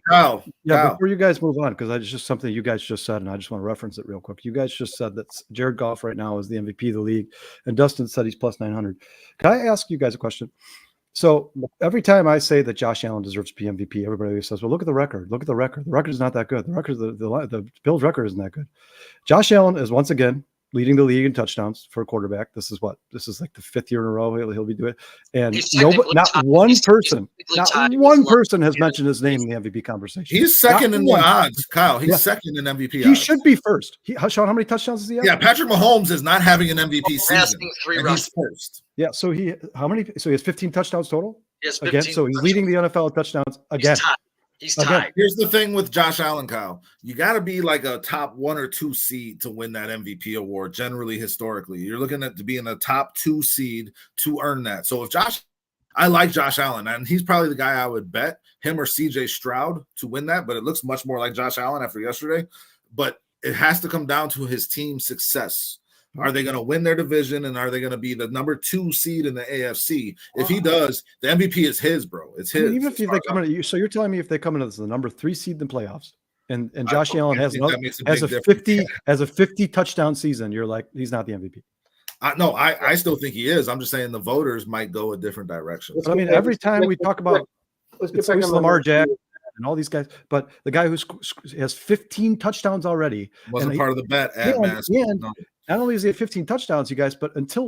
Kyle. Before you guys move on, because it's just something you guys just said, and I just want to reference it real quick. You guys just said that Jared Goff right now is the MVP of the league, and Dustin said he's plus 900. Can I ask you guys a question? So every time I say that Josh Allen deserves to be MVP, everybody says, well, look at the record. Look at the record. The record is not that good. The Bills' record isn't that good. Josh Allen is once again leading the league in touchdowns for a quarterback. This is like the 5th year in a row he'll be doing it. And not one person has mentioned his name in the MVP conversation. He's second in the odds, Kyle. He's second in MVP odds. He should be first. Sean, how many touchdowns does he have? Yeah, Patrick Mahomes is not having an MVP season. He's first. Yeah, so he has 15 touchdowns total? Yes, again. So he's leading the NFL in touchdowns again. He's tied. Here's the thing with Josh Allen, Kyle. You got to be like a top 1 or 2 seed to win that MVP award, generally, historically. You're looking at to be in the top 2 seed to earn that. So I like Josh Allen, and he's probably the guy I would bet, him or CJ Stroud, to win that, but it looks much more like Josh Allen after yesterday. But it has to come down to his team's success. Are they going to win their division, and are they going to be the number 2 seed in the AFC? If he does, the MVP is his, bro. It's his. Even if they come in, so you're telling me if they come in as the number 3 seed in the playoffs, and Josh Allen has a 50 touchdown season, you're like, he's not the MVP. No, I still think he is. I'm just saying the voters might go a different direction. I mean, every time we talk about it's Lamar Jackson and all these guys, but the guy who has 15 touchdowns already wasn't part of the bet. Not only is he at 15 touchdowns, you guys, but until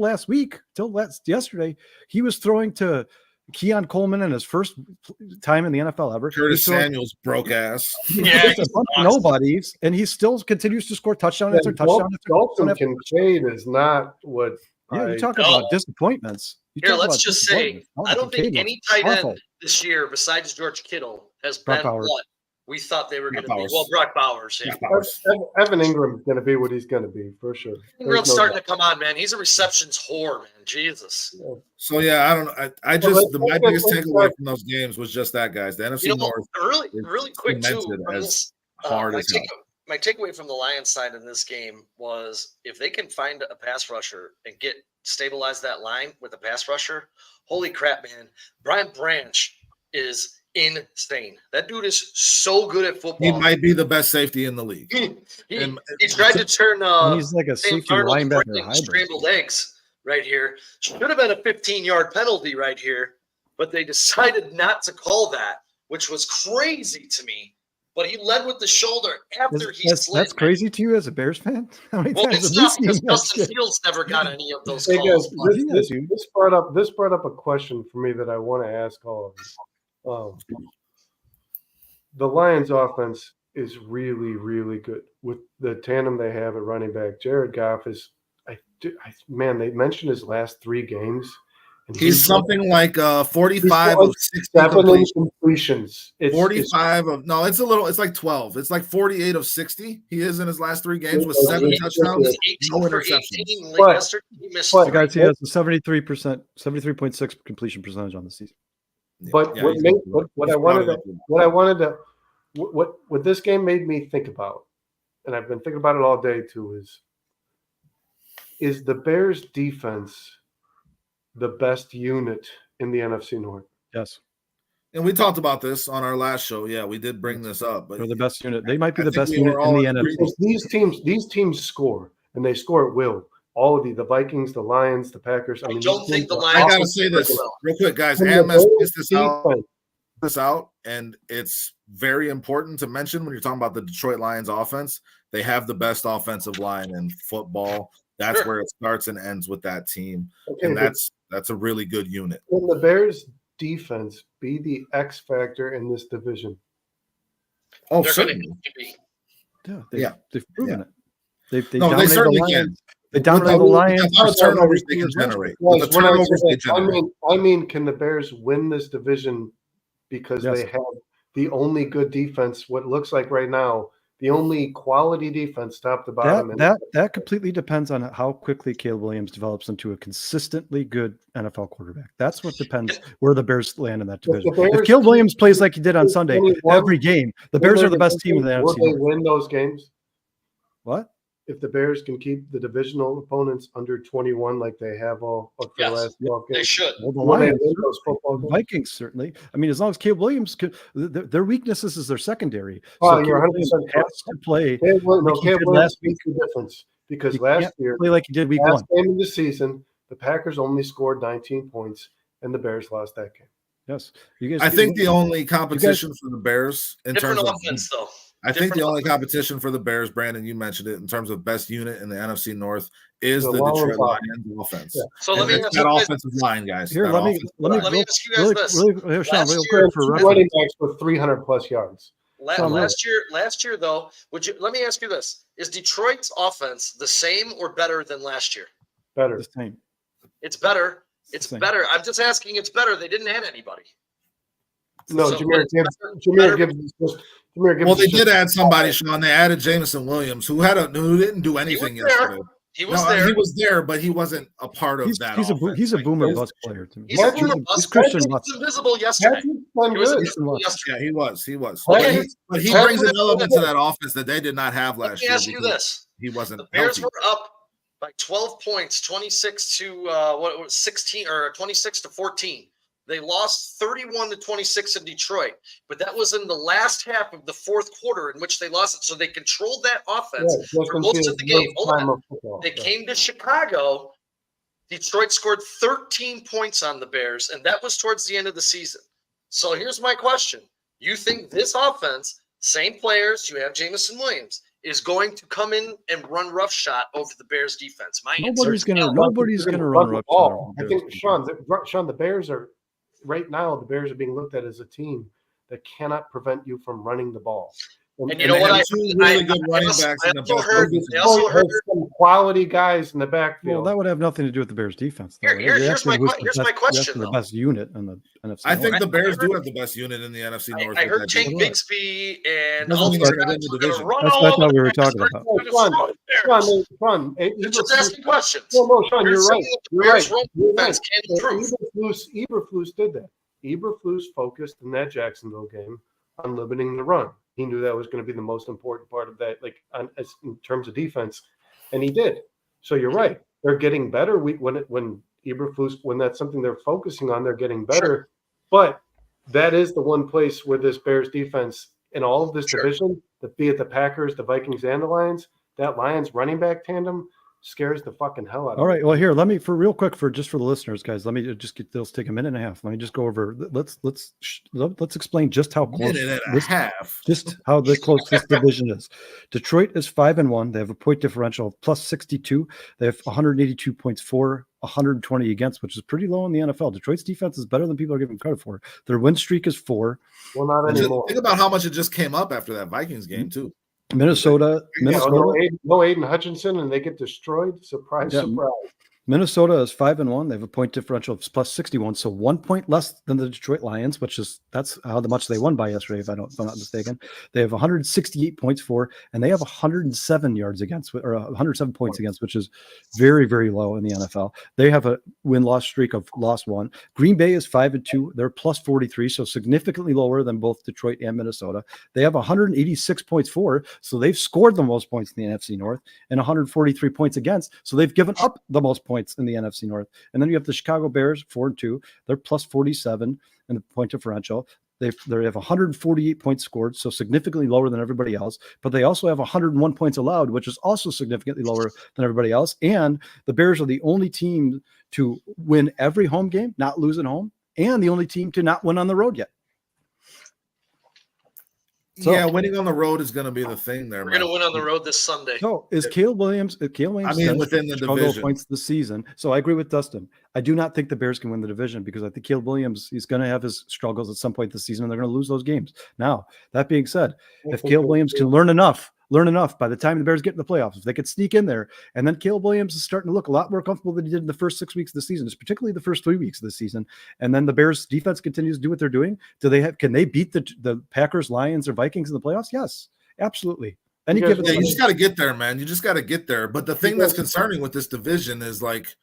yesterday, he was throwing to Keon Coleman in his first time in the NFL ever. Curtis Samuel's broke ass. Yeah, a bunch of nobodies, and he still continues to score touchdown after touchdown. Dalton Kincaid is not what. You're talking about disappointments. Here, let's just say, I don't think any tight end this year besides George Kittle has been what we thought they were going to be. Well, Brock Bowers. Yeah. Evan Ingram's going to be what he's going to be for sure. Ingram's starting to come on, man. He's a receptions whore, man. Jesus. Yeah. So yeah, I don't know. My biggest takeaway from those games was just that, guys. The NFC North. Really quick too. My takeaway from the Lions side in this game was if they can find a pass rusher and stabilize that line with a pass rusher, holy crap, man. Brian Branch is insane. That dude is so good at football. He might be the best safety in the league. He tried to turn he's like a safety linebacker scrambled eggs right here. Should have been a 15-yard penalty right here, but they decided not to call that, which was crazy to me. But he led with the shoulder after he slid. That's crazy to you as a Bears fan? Well, it's not because Justin Fields never got any of those calls. Guys, this brought up a question for me that I want to ask all of you. The Lions offense is really, really good with the tandem they have at running back. Jared Goff is, they mentioned his last 3 games. And he's something like 45 of 67 completions. It's like 12. It's like 48 of 60. He is in his last 3 games with 7 touchdowns, no interceptions. But guys, he has a 73.6 completion percentage on the season. But what this game made me think about, and I've been thinking about it all day too, is the Bears defense the best unit in the NFC North. Yes. And we talked about this on our last show. Yeah, we did bring this up. But They're the best unit. They might be the think best we unit were in all the agreed. NFC. These teams score, and they score at will. All of the Vikings, the Lions, the Packers. I don't think the I Lions. gotta say this real quick, guys. And And the points Bears this out, and it's very important to mention when you're talking about the Detroit Lions offense. They have the best offensive line in football. That's where it starts and ends with that team, and that's a really good unit. Can the Bears defense be the X factor in this division? Oh, They're certainly. They've proven it. They They dominated certainly the can. Lions. They dominated the Lions. The amount of turnovers they can generate. Guys, The when I turnovers say they that, generate. I mean, can the Bears win this division because Yes. they have the only good defense? What looks like right now, the only quality defense, top to bottom. That completely depends on how quickly Caleb Williams develops into a consistently good NFL quarterback. That's what depends where the Bears land in that division. If Caleb Williams plays like he did on Sunday every game, the Bears are the best team in the Will NFC. they win those games? What? If the Bears can keep the divisional opponents under 21 like they have all for the last 12 games, They should. Well, the will they Lions, win those football games? Vikings certainly. I mean, as long as Caleb Williams could, their weaknesses is their secondary. Oh, So you're Caleb Williams 100% has to play Caleb like he did Williams last makes the difference because He last can't year, play like he did week last one. game of the season, the Packers only scored 19 points and the Bears lost that game. Yes, you guys. I think the only competition for the Bears in Different terms of offense, though. I think the Different only competition for the Bears, Brandon, you mentioned it, in terms of best unit in the NFC North is The the Lions Detroit offense. Lions offense. Yeah. So And let me it's ask that you guys, offensive line, guys. Here, That let me offensive let me line. let me ask you guys this. Sean, Last real year, quick for Two reference. running backs with 300 plus yards. Sean, Last year though, let me ask you this: is Detroit's offense the same or better than last year? Better. The same. It's better. It's Same. better. I'm just asking. It's better. They didn't add anybody. No, So, Jameer better- Gibbs is just. Jameer Gibbs Well, they is just- did add somebody, Sean. They added Jameson Williams, who didn't do anything He was there. yesterday. He was there. He was there, but he wasn't a part of that. He's a offense. boomer bust player to me. He's a boomer He's bust. Christian He Watts. was invisible yesterday. Patrick's done He was good. invisible yesterday. Yeah, he was. Okay. But he Patrick- brings an element to that offense that they did not have Let last me year. ask you because this: He wasn't the Bears healthy. were up by 12 points, 26 to 16 or 26 to 14. They lost 31 to 26 in Detroit, but that was in the last half of the fourth quarter in which they lost it. So they controlled that offense for most of the game. Hold on. They came to Chicago. Detroit scored 13 points on the Bears, and that was towards the end of the season. So here's my question. You think this offense, same players, you have Jameson Williams, is going to come in and run roughshod over the Bears defense? My answer is no. Nobody's gonna run the up. ball. I think Sean, the Bears are right now. The Bears are being looked at as a team that cannot prevent you from running the ball. And you know what? have two really good running backs in the best position. I also heard some quality guys in the backfield. Well, that would have nothing to do with the Bears defense. Though. Here's my question, The though. best unit in the NFC. I think North. the Bears do have the best unit in the NFC North. I heard with that Tank defense. Bigsby and Doesn't all mean these they're guys in the are going to division. run That's all what I over thought we were the Bears. talking about. They're gonna slow the Bears. Sean, You're just asking questions. No, Sean, You're you're right. saying that the You're Bears' right. run You're defense right. can improve. Eberflus did that. Eberflus focused in that Jacksonville game on limiting the run. He knew that was going to be the most important part of that, in terms of defense, and he did. So you're right. They're getting better. When Eberflus, when that's something they're focusing on, they're getting better. Sure. But that is the one place where this Bears defense in all of this division, be it the Packers, the Vikings, and the Lions, that Lions running back tandem scares the fucking hell out of All me. right. Well, here, let me for the listeners, guys. Let me just get those. Take a minute and a half. Let me just go over. Let's explain just how close Minute and a half. just how close this division is. Detroit is 5-1. They have a point differential of plus 62. They have 182 points for, 120 against, which is pretty low in the NFL. Detroit's defense is better than people are giving credit for. Their win streak is 4. Well, not And just anymore. think about how much it just came up after that Vikings game too. Minnesota. No Aiden Hutchinson, and they get destroyed. Surprise, Yeah. surprise. Minnesota is 5-1. They have a point differential of plus 61, so 1 point less than the Detroit Lions, that's how much they won by yesterday, if I'm not mistaken. They have 168 points for, and they have 107 yards against, or 107 points against, which is very, very low in the NFL. They have a win-loss streak of loss 1. Green Bay is 5-2. They're plus 43, so significantly lower than both Detroit and Minnesota. They have 186 points for, so they've scored the most points in the NFC North, and 143 points against, so they've given up the most points points in the NFC North. And then you have the Chicago Bears, 4-2. They're plus 47 in the point differential. They have 148 points scored, so significantly lower than everybody else. But they also have 101 points allowed, which is also significantly lower than everybody else. And the Bears are the only team to win every home game, not lose at home, and the only team to not win on the road yet. So, yeah, winning on the road is going to be the thing there. We're going to win on the road this Sunday. So is Caleb Williams? I mean, within the division points this season. So I agree with Dustin. I do not think the Bears can win the division because I think Caleb Williams, he's going to have his struggles at some point this season, and they're going to lose those games. Now, that being said, if Caleb Williams can learn enough by the time the Bears get in the playoffs, if they could sneak in there, and then Caleb Williams is starting to look a lot more comfortable than he did in the first 6 weeks of the season, particularly the first 3 weeks of the season. And then the Bears defense continues to do what they're doing. Can they beat the Packers, Lions, or Vikings in the playoffs? Yes, absolutely. You just got to get there, man. You just got to get there. But the thing that's concerning with this division is like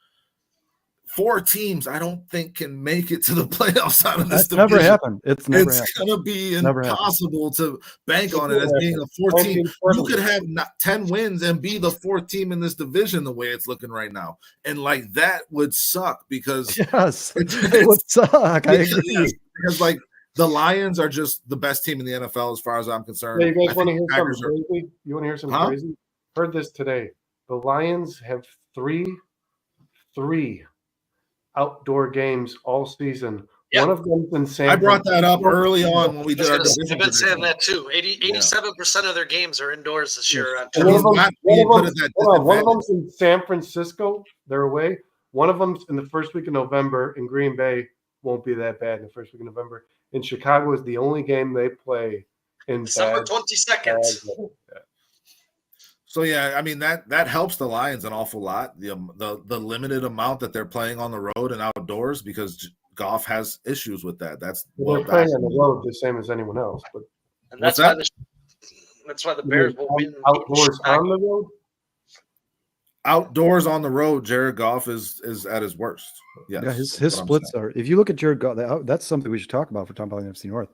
4 teams I don't think can make it to the playoffs out of this division. Never happened. It's going to be impossible to bank on it as being a 4th team. You could have 10 wins and be the 4th team in this division the way it's looking right now. And like that would suck because it would suck. I agree. Because like the Lions are just the best team in the NFL as far as I'm concerned. Yeah, you guys want to hear something crazy? You want to hear something crazy? Heard this today. The Lions have three outdoor games all season. Yep. One of them's in San Francisco. I brought that up early on when we did our division. I've been saying that too. 87% of their games are indoors this year. One of them's in San Francisco. They're away. One of them's in the first week of November in Green Bay. Won't be that bad in the first week of November. In Chicago is the only game they play in December 22nd. So yeah, I mean that helps the Lions an awful lot. The limited amount that they're playing on the road and outdoors because Goff has issues with that. They're playing on the road the same as anyone else. But that's why the Bears will win outdoors on the road. Outdoors on the road, Jared Goff is at his worst. Yes, yeah, his splits are. If you look at Jared Goff, that's something we should talk about. If we're talking about the NFC North.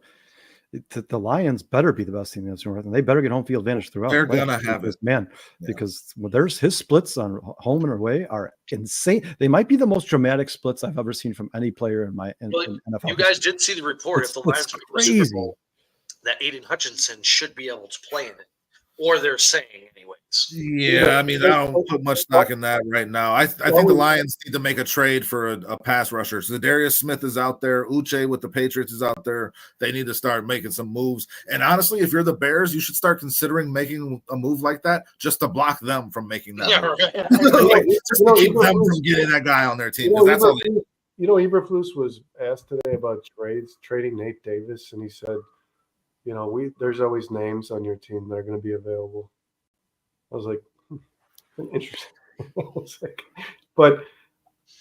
The Lions better be the best team in the NFC North, and they better get home field advantage throughout. They're gonna have it, man, because there's his splits on home and away are insane. They might be the most dramatic splits I've ever seen from any player in NFL. You guys did see the report. If the Lions win the Super Bowl, that Aiden Hutchinson should be able to play in it, or they're saying anyways. Yeah, I mean, I don't put much stock in that right now. I think the Lions need to make a trade for a pass rusher. So Darius Smith is out there. Uche with the Patriots is out there. They need to start making some moves. And honestly, if you're the Bears, you should start considering making a move like that just to block them from making that move. Just to keep them from getting that guy on their team. That's all they do. Eberflus was asked today about trading Nate Davis, and he said, there's always names on your team that are going to be available. I was like, interesting. But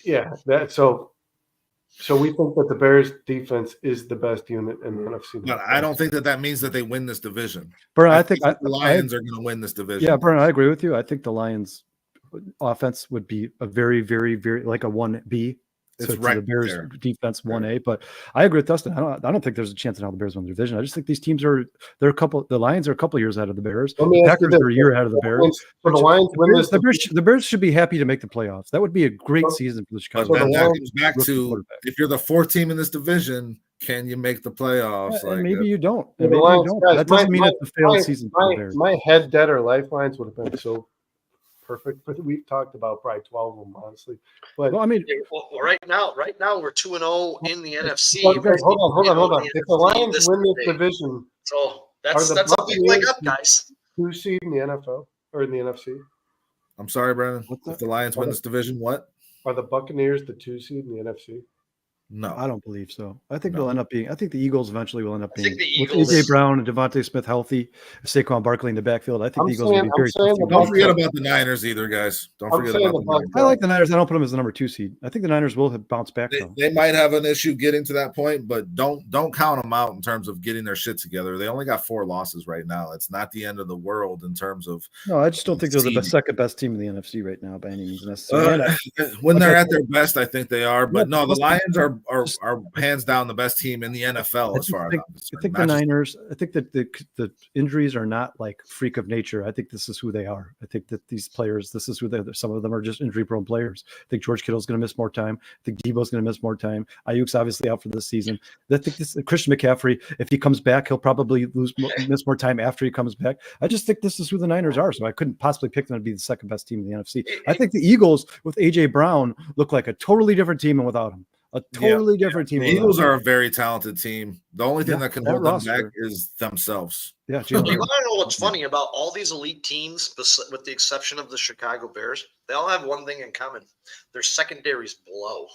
yeah, so we think that the Bears defense is the best unit in the NFC. But I don't think that means that they win this division. Bernard, I think the Lions are going to win this division. Yeah, Bernard, I agree with you. I think the Lions offense would be a very, very, very like a 1B. It's right the Bears there. Defense 1A, but I agree with Dustin. I don't think there's a chance in how the Bears win the division. I just think these teams the Lions are a couple years ahead of the Bears. The Packers are a year ahead of the Bears. The Bears should be happy to make the playoffs. That would be a great season for the Chicago Bears. That comes back to if you're the 4th team in this division, can you make the playoffs? Maybe you don't. That doesn't mean it's a failed season for the Bears. My head, dead, or lifelines would have been so perfect, but we've talked about probably 12 of them, honestly. But right now we're 2-0 in the NFC. Okay, hold on. If the Lions win this division, so that's a big leg up, guys. 2 seed in the NFL or in the NFC? I'm sorry, Brandon. If the Lions win this division, what? Are the Buccaneers the 2 seed in the NFC? No, I don't believe so. I think they'll end up being. I think the Eagles eventually will end up being with Eagles, AJ Brown and Devontae Smith healthy, Saquon Barkley in the backfield. I think the Eagles will be very. Don't forget about the Niners either, guys. Don't forget about the Niners. I like the Niners. I don't put them as the number 2 seed. I think the Niners will have bounced back. They might have an issue getting to that point, but don't count them out in terms of getting their shit together. They only got 4 losses right now. It's not the end of the world in terms of. No, I just don't think they're the second best team in the NFC right now by any means necessarily. When they're at their best, I think they are. But no, the Lions are hands down the best team in the NFL as far as I'm concerned. I think the Niners. I think that the injuries are not like freak of nature. I think this is who they are. I think that these players, this is who they are. Some of them are just injury-prone players. I think George Kittle's going to miss more time. I think Debo's going to miss more time. Ayuk's obviously out for this season. I think Christian McCaffrey, if he comes back, he'll probably miss more time after he comes back. I just think this is who the Niners are. So I couldn't possibly pick them to be the second best team in the NFC. I think the Eagles with AJ Brown look like a totally different team than without him. A totally different team. The Eagles are a very talented team. The only thing that can hold them back is themselves. Yeah. You want to know what's funny about all these elite teams, with the exception of the Chicago Bears? They all have one thing in common: their secondaries blow.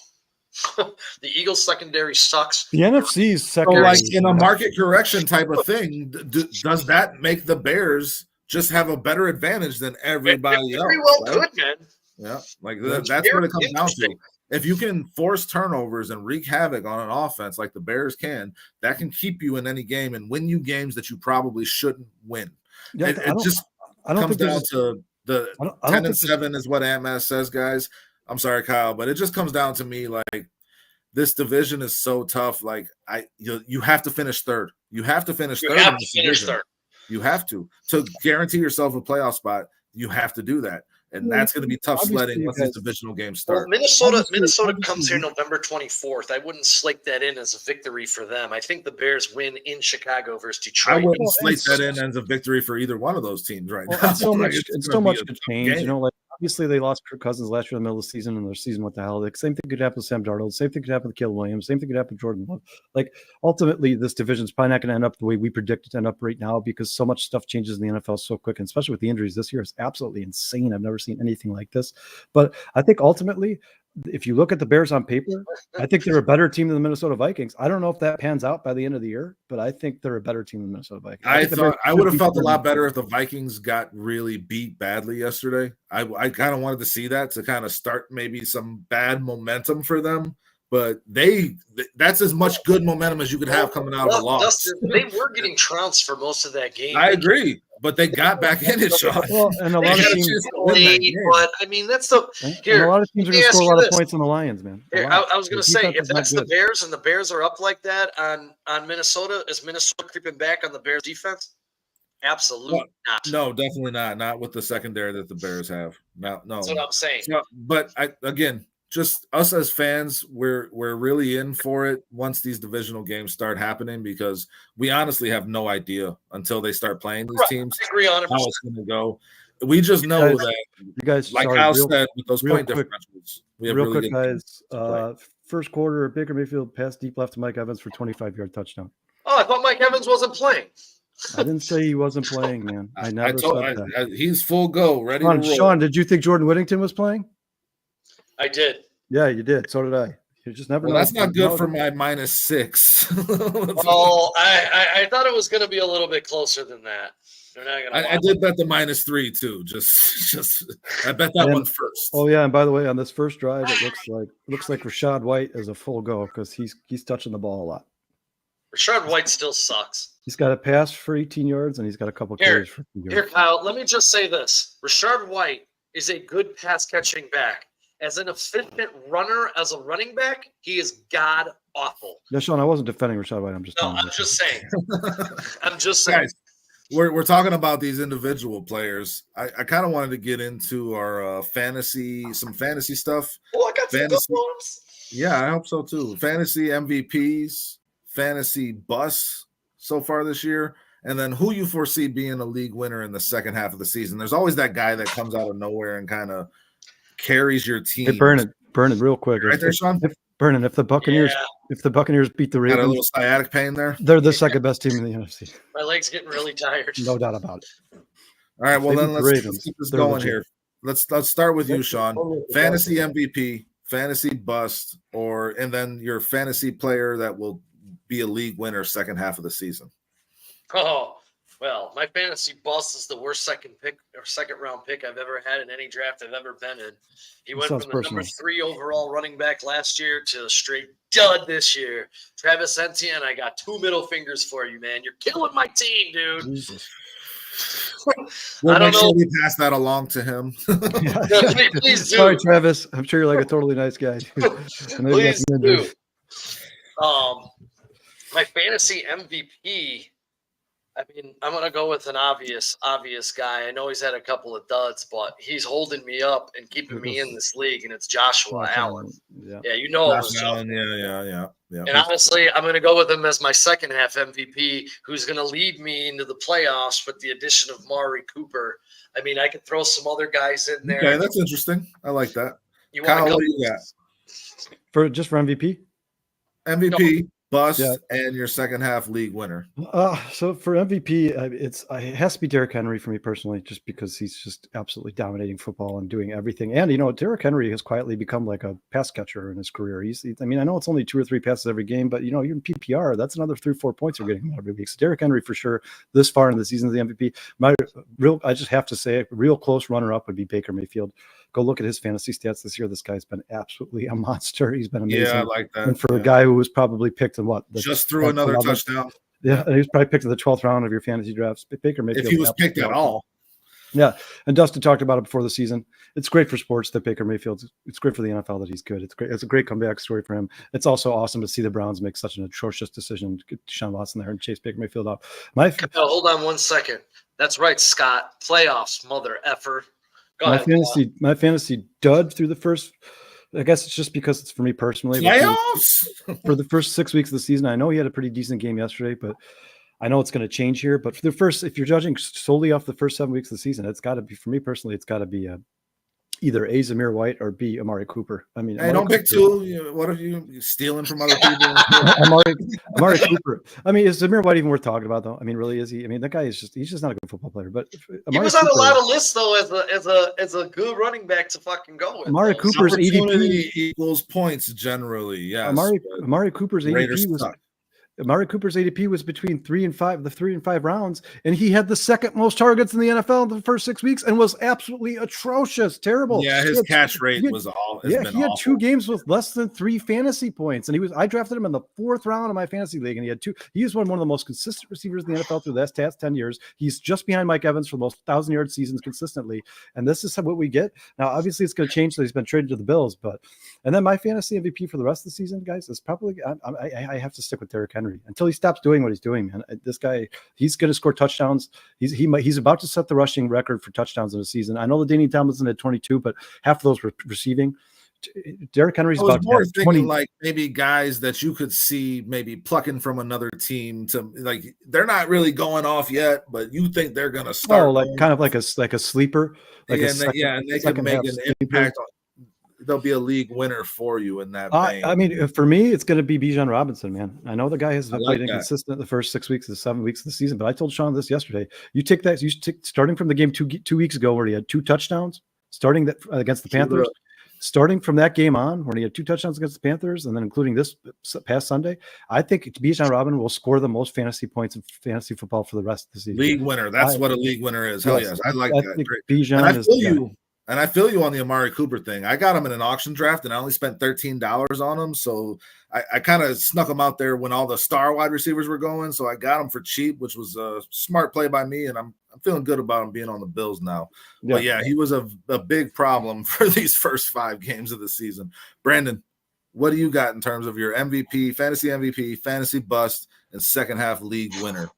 The Eagles' secondary sucks. The NFC's secondary. So, like in a market correction type of thing, does that make the Bears just have a better advantage than everybody else? Very well could, man. Yeah, like that's what it comes down to. If you can force turnovers and wreak havoc on an offense like the Bears can, that can keep you in any game and win you games that you probably shouldn't win. Yeah, it just comes down to the 10-7 is what Ant-Man says, guys. I'm sorry, Kyle, but it just comes down to me like this division is so tough. Like you have to finish third. You have to finish third. You have to guarantee yourself a playoff spot. You have to do that. And that's going to be tough sledding once these divisional games start. Well, Minnesota comes here November 24th. I wouldn't slate that in as a victory for them. I think the Bears win in Chicago versus Detroit. I wouldn't slate that in as a victory for either one of those teams right now. So much could change. You know, like obviously they lost Kirk Cousins last year in the middle of the season, and their season what the hell. Like, same thing could happen with Sam Darnold. Same thing could happen with Caleb Williams. Same thing could happen with Jordan Love. Like ultimately, this division is probably not going to end up the way we predict it to end up right now because so much stuff changes in the NFL so quick, and especially with the injuries this year, it's absolutely insane. I've never seen anything like this. But I think ultimately, if you look at the Bears on paper, I think they're a better team than the Minnesota Vikings. I don't know if that pans out by the end of the year, but I think they're a better team than the Minnesota Vikings. I would have felt a lot better if the Vikings got really beat badly yesterday. I kind of wanted to see that to kind of start maybe some bad momentum for them. But that's as much good momentum as you could have coming out of a loss. Dustin, they were getting trounced for most of that game. I agree. But they got back in it, Sean. Well, and a lot of teams, but I mean, that's the here. And a lot of teams are going to score a lot of points on the Lions, man. Here, I was going to say, if that's the Bears and the Bears are up like that on Minnesota, is Minnesota creeping back on the Bears defense? Absolutely not. No, definitely not. Not with the secondary that the Bears have. No. That's what I'm saying. But just us as fans, we're really in for it once these divisional games start happening because we honestly have no idea until they start playing these teams I agree on how it's going to go. We just know that you guys, like Kyle said, with those point differentials, we have real really quick, guys. First quarter, Baker Mayfield passed deep left to Mike Evans for 25-yard touchdown. Oh, I thought Mike Evans wasn't playing. I didn't say he wasn't playing, man. I never said that. He's full go, ready to roll. Sean, did you think Jordan Whittington was playing? I did. Yeah, you did. So did I. You just never know. That's not good for my -6. Well, I thought it was going to be a little bit closer than that. They're not going to. I did bet the -3 too. Just I bet that one first. Oh yeah, and by the way, on this first drive, it looks like Rachaad White is a full go because he's touching the ball a lot. Rachaad White still sucks. He's got a pass for 18 yards, and he's got a couple carries for 18 yards. Here, Kyle, let me just say this. Rachaad White is a good pass-catching back. As an efficient runner, as a running back, he is god-awful. Yeah, Sean, I wasn't defending Rachaad White. I'm just saying. I'm just saying. Guys, we're talking about these individual players. I kind of wanted to get into our fantasy stuff. Oh, I got some good ones. Yeah, I hope so too. Fantasy MVPs, fantasy busts so far this year, and then who you foresee being a league winner in the second half of the season. There's always that guy that comes out of nowhere and kind of carries your team. Hey, burn it real quick. Right there, Sean. If the Buccaneers beat the Ravens, got a little sciatic pain there. They're the second best team in the NFC. My leg's getting really tired. No doubt about it. All right, well then let's keep this going here. Let's start with you, Sean. Fantasy MVP, fantasy bust, and then your fantasy player that will be a league winner second half of the season. Oh. Well, my fantasy bust is the worst second round pick I've ever had in any draft I've ever been in. He went from the number 3 overall running back last year to a straight dud this year. Travis Etienne, I got 2 middle fingers for you, man. You're killing my team, dude. Jesus. We'll make sure we pass that along to him. Please do. Sorry, Travis. I'm sure you're like a totally nice guy. Please do. My fantasy MVP. I mean, I'm gonna go with an obvious guy. I know he's had a couple of duds, but he's holding me up and keeping me in this league, and it's Joshua Allen. Yeah, you know it was Josh Allen. Yeah. And honestly, I'm gonna go with him as my second half MVP, who's gonna lead me into the playoffs with the addition of Mari Cooper. I mean, I could throw some other guys in there. Okay, that's interesting. I like that. You Kyle, want to what do you got? For MVP? MVP, bust, and your second half league winner. So for MVP, it has to be Derrick Henry for me personally, just because he's just absolutely dominating football and doing everything. And Derrick Henry has quietly become like a pass catcher in his career. I know it's only 2 or 3 passes every game, but you're in PPR, that's another 3 or 4 points you're getting every week. So Derrick Henry for sure this far in the season is the MVP. I just have to say, real close runner up would be Baker Mayfield. Go look at his fantasy stats this year. This guy's been absolutely a monster. He's been amazing. Yeah, I like that. And for a guy who was probably picked in just threw another touchdown. Yeah, and he was probably picked in the 12th round of your fantasy drafts. Baker Mayfield, if he was picked at all. Yeah, and Dustin talked about it before the season. It's great for sports that Baker Mayfield. It's great for the NFL that he's good. It's great. It's a great comeback story for him. It's also awesome to see the Browns make such an atrocious decision, get Deshaun Watson there and chase Baker Mayfield out. Hold on 1 second. That's right, Scott. Playoffs, mother effer. My fantasy dud through the first. I guess it's just because it's for me personally. Playoffs for the first 6 weeks of the season. I know he had a pretty decent game yesterday, but I know it's going to change here. But for the first, if you're judging solely off the first 7 weeks of the season, it's got to be, for me personally, it's got to be either A, Zamir White, or B, Amari Cooper. I mean, don't pick two. What are you stealing from other people? Amari Cooper. I mean, is Zamir White even worth talking about, though? I mean, really, is he? I mean, that guy is he's just not a good football player. But he was on a lot of lists, though, as a good running back to fucking go with. Amari Cooper's ADP equals points generally. Yes. Amari Cooper's ADP was between 3 and 5, the 3 and 5 rounds, and he had the second most targets in the NFL in the first 6 weeks and was absolutely atrocious, terrible. Yeah, his catch rate was all. He had 2 games with less than 3 fantasy points, and I drafted him in the 4th round of my fantasy league, and he had 2. He was one of the most consistent receivers in the NFL through the last 10 years. He's just behind Mike Evans for the most 1,000-yard seasons consistently, and this is what we get. Now, obviously, it's going to change, so he's been traded to the Bills, and then my fantasy MVP for the rest of the season, guys, is probably I have to stick with Derrick Henry until he stops doing what he's doing, man. This guy, he's going to score touchdowns. He's about to set the rushing record for touchdowns in a season. I know that Danny Tomlinson had 22, but half of those were receiving. Derrick Henry's about more thinking 20. Like maybe guys that you could see maybe plucking from another team to like they're not really going off yet, but you think they're going to start. Oh, kind of like a sleeper. And they can make an impact. There'll be a league winner for you in that vein. I mean, for me, it's going to be Bijan Robinson, man. I know the guy has played inconsistent the first 6 weeks, the 7 weeks of the season, but I told Sean this yesterday. You take starting from the game two weeks ago where he had 2 touchdowns, starting that against the Panthers, starting from that game on when he had 2 touchdowns against the Panthers, and then including this past Sunday, I think Bijan Robinson will score the most fantasy points in fantasy football for the rest of the season. League winner. That's what a league winner is. Hell yes. I like that. Bijan is the guy. And I feel you on the Amari Cooper thing. I got him in an auction draft, and I only spent $13 on him. So I kind of snuck him out there when all the star wide receivers were going. So I got him for cheap, which was a smart play by me, and I'm feeling good about him being on the Bills now. Yeah. But, yeah, he was a big problem for these first 5 games of the season. Brandon, what do you got in terms of your MVP, fantasy bust, and second half league winner?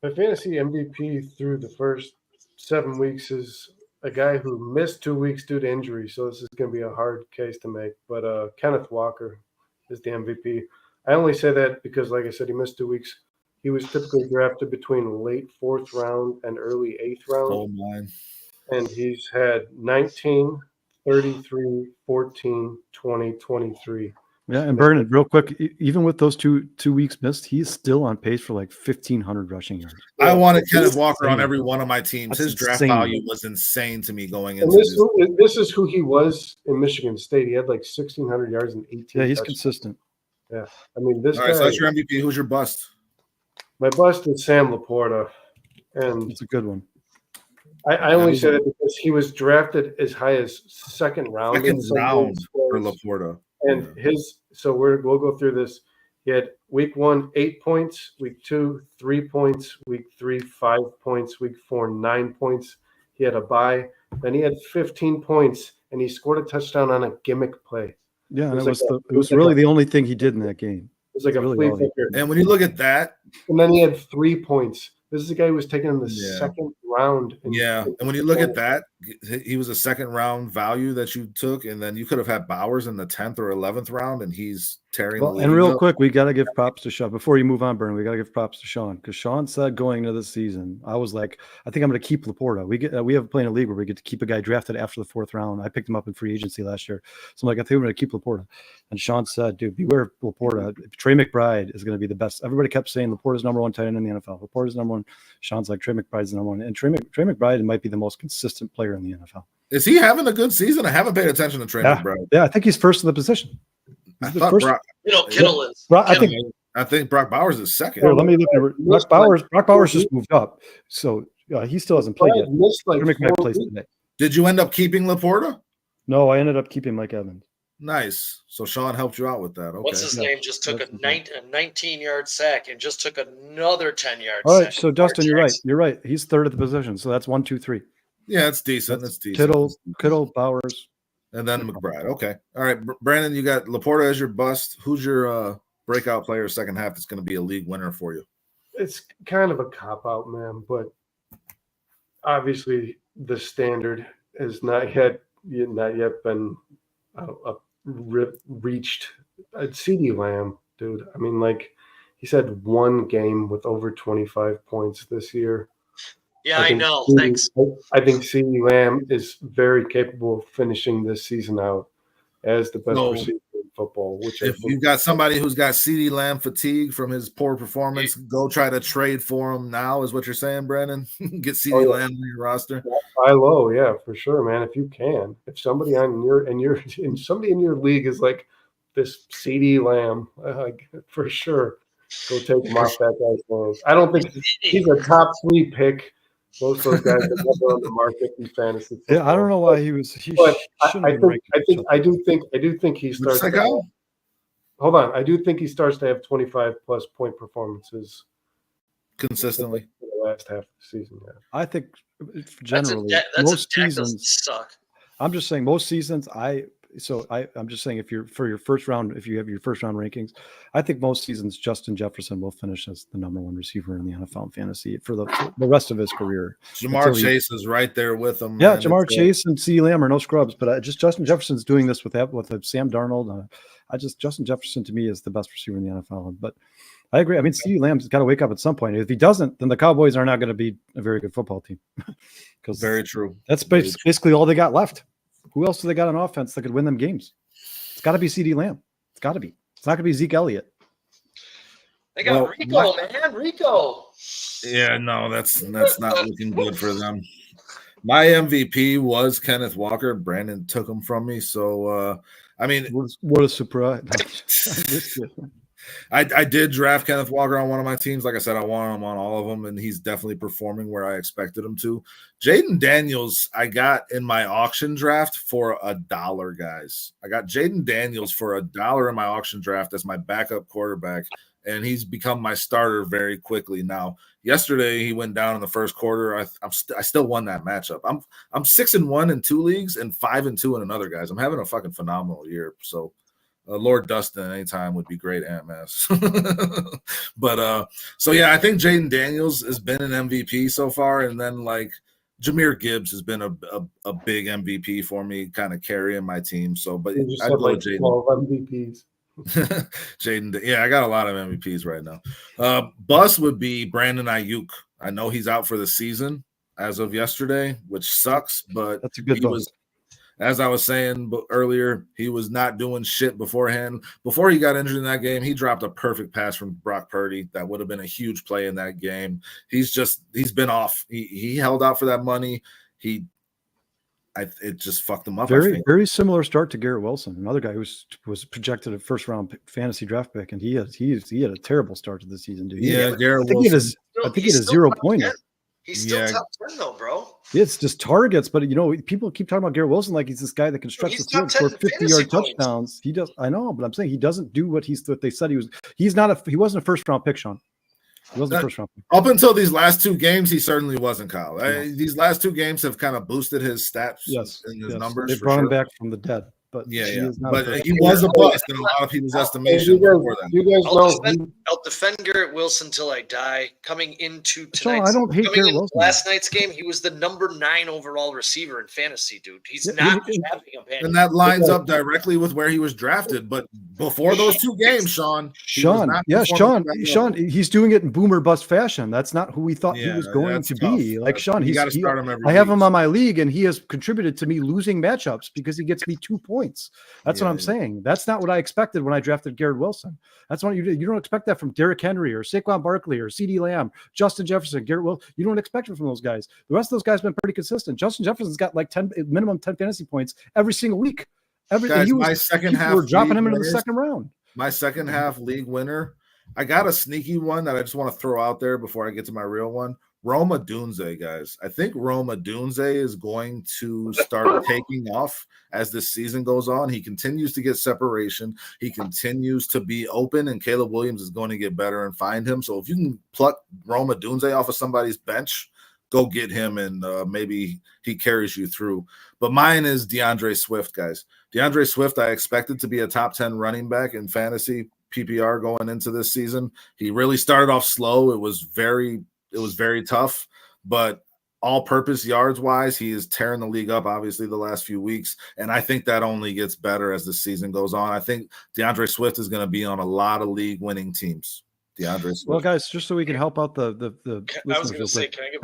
My fantasy MVP through the first 7 weeks is a guy who missed 2 weeks due to injury, so this is going to be a hard case to make. But Kenneth Walker is the MVP. I only say that because, like I said, he missed 2 weeks. He was typically drafted between late 4th round and early 8th round. Oh, man. And he's had 19, 33, 14, 20, 23. Yeah, and Bernard, real quick, even with those two weeks missed, he's still on pace for like 1,500 rushing yards. I wanted Kenneth Walker on every one of my teams. His draft value was insane to me going into this. This is who he was in Michigan State. He had like 1,600 yards and 18. Yeah, he's consistent. Yeah, I mean this. All right, so that's your MVP. Who's your bust? My bust is Sam Laporta, and it's a good one. I only say that because he was drafted as high as second round for Laporta. And we'll go through this. He had week 1, 8 points, week 2, 3 points, week 3, 5 points, week 4, 9 points. He had a bye. Then he had 15 points, and he scored a touchdown on a gimmick play. Yeah, and It it was really the only thing he did in that game. It was like a really flea all he flicker. And when you look at that, And then he had 3 points. This is a guy who was taken in the Yeah. second round. and when you look at that, he was a second round value that you took, and then you could have had Bowers in the 10th or 11th round, and he's tearing the league and real up. quick, we got to give props to Sean. Before you move on, Bern, we got to give props to Sean, because Sean said going into the season, I was like, I think I'm going to keep Laporta. We have playing a league where we get to keep a guy drafted after the 4th round. I picked him up in free agency last year. So I'm like, I think I'm going to keep Laporta. And Sean said, dude, beware of Laporta. Trey McBride is going to be the best. Everybody kept saying Laporta's number 1 tight end in the NFL. Laporta's number 1. Sean's like, Trey McBride's the number 1. And Trey McBride might be the most consistent player in the NFL. Is he having a good season? I haven't paid attention to Trey McBride. Yeah, I think he's first in the position. I thought Kittle is. I think Brock Bowers is second. Here, let me look at Brock Bowers just moved up, so he still hasn't played yet. Trey McBride plays today. Did you end up keeping Laporta? No, I ended up keeping Mike Evans. Nice. So Sean helped you out with that. Okay. What's his name? Just took a 19-yard sack and just took another 10-yard All sack. right, so Dustin, you're right. You're right. He's third at the position, so that's 1, 2, 3. Yeah, it's decent. It's decent. Kittle, Bowers, and then McBride. Okay. All right, Brandon, you got Laporta as your bust. Who's your breakout player second half that's going to be a league winner for you? It's kind of a cop-out, man, but obviously the standard has not yet been reached. CeeDee Lamb, dude. I mean, like, he's had 1 game with over 25 points this year. Yeah, I know. Thanks. I think CeeDee Lamb is very capable of finishing this season out as the best receiver in football. Which if you've got somebody who's got CeeDee Lamb fatigue from his poor performance, go try to trade for him now, is what you're saying, Brandon? Get CeeDee Lamb on your roster. Buy low, yeah, for sure, man. If you can, if somebody somebody in your league is like this CeeDee Lamb, for sure, go take him off that guy's hands. I don't think he's a top 3 pick. Most of those guys are never on the market in fantasy football. Yeah, I don't know why he was. I do think he starts. Hold on, I do think he starts to have 25+ point performances consistently in the last half of the season. Yeah. I think generally most seasons suck. I'm just saying most seasons. I'm just saying if you have your first round rankings, I think most seasons Justin Jefferson will finish as the number 1 receiver in the NFL in fantasy for the rest of his career. Jamar Chase is right there with him. Yeah, Jamar Chase and CeeDee Lamb are no scrubs, but just Justin Jefferson's doing this with Sam Darnold. Justin Jefferson to me is the best receiver in the NFL. But I agree. I mean, CeeDee Lamb's got to wake up at some point. If he doesn't, then the Cowboys are not going to be a very good football team. Because very true. That's basically all they got left. Who else do they got on offense that could win them games? It's got to be CeeDee Lamb. It's got to be. It's not going to be Zeke Elliott. They got Rico, man. Rico. Yeah, no, that's not looking good for them. My MVP was Kenneth Walker. Brandon took him from me. So, I mean, what a surprise. I did draft Kenneth Walker on one of my teams. Like I said, I wanted him on all of them, and he's definitely performing where I expected him to. Jaden Daniels, I got in my auction draft for $1, guys. I got Jaden Daniels for $1 in my auction draft as my backup quarterback, and he's become my starter very quickly. Now, yesterday he went down in the first quarter. I still won that matchup. I'm 6-1 in 2 leagues and 5-2 in another, guys. I'm having a fucking phenomenal year. So. Lord Dustin anytime would be great, MS. But so yeah, I think Jaden Daniels has been an MVP so far, and then like Jahmyr Gibbs has been a big MVP for me, kind of carrying my team. So, but I go like Jaden. 12 MVPs. Jaden, yeah, I got a lot of MVPs right now. Bus would be Brandon Ayuk. I know he's out for the season as of yesterday, which sucks, but that's a good bus. As I was saying earlier, he was not doing shit beforehand. Before he got injured in that game, he dropped a perfect pass from Brock Purdy. That would have been a huge play in that game. He's been off. He held out for that money. It just fucked him up. Very similar start to Garrett Wilson, another guy who was projected a first-round fantasy draft pick, and he had a terrible start to the season, dude. Yeah, Garrett Wilson. I think he had a 0 pointer. He's still top 10 though, bro. It's just targets, but people keep talking about Garrett Wilson like he's this guy that can stretch the field for 50-yard touchdowns. He does. I know, but I'm saying he doesn't do what they said he was. He wasn't a first-round pick, Sean. He wasn't a first-round pick. Up until these last 2 games, he certainly wasn't, Kyle. These last 2 games have kind of boosted his stats and his numbers. They brought him back from the dead. but Yeah, he yeah. is not. But he was a bust in a lot of people's estimation before that. You guys I'll defend Garrett Wilson till I die. Coming into Sean, I don't hate Garrett Wilson. Last night's game, he was the number 9 overall receiver in fantasy, dude. He's not having a panic. And that lines up directly with where he was drafted. But before those 2 games, Sean, he's doing it in boomer bust fashion. That's not who we thought he was going to be. Like Sean, you got to start him every week. I have him on my league, and he has contributed to me losing matchups because he gets me 2 points. That's what I'm saying. That's not what I expected when I drafted Garrett Wilson. That's what you do. You don't expect that from Derrick Henry or Saquon Barkley or CeeDee Lamb, Justin Jefferson, Garrett Wilson. You don't expect it from those guys. The rest of those guys have been pretty consistent. Justin Jefferson's got like minimum 10 fantasy points every single week. My second half, we're dropping him into the second round. My second half league winner. I got a sneaky one that I just want to throw out there before I get to my real one. Rome Odunze, guys. I think Rome Odunze is going to start taking off as this season goes on. He continues to get separation. He continues to be open, and Caleb Williams is going to get better and find him. So if you can pluck Rome Odunze off of somebody's bench, go get him, and maybe he carries you through. But mine is DeAndre Swift, guys. DeAndre Swift, I expected to be a top 10 running back in fantasy PPR going into this season. He really started off slow. It was very tough, but all-purpose yards-wise, he is tearing the league up, obviously, the last few weeks, and I think that only gets better as the season goes on. I think DeAndre Swift is going to be on a lot of league-winning teams. DeAndre Swift. Well, guys, just so we can help out the I was going to say, can I get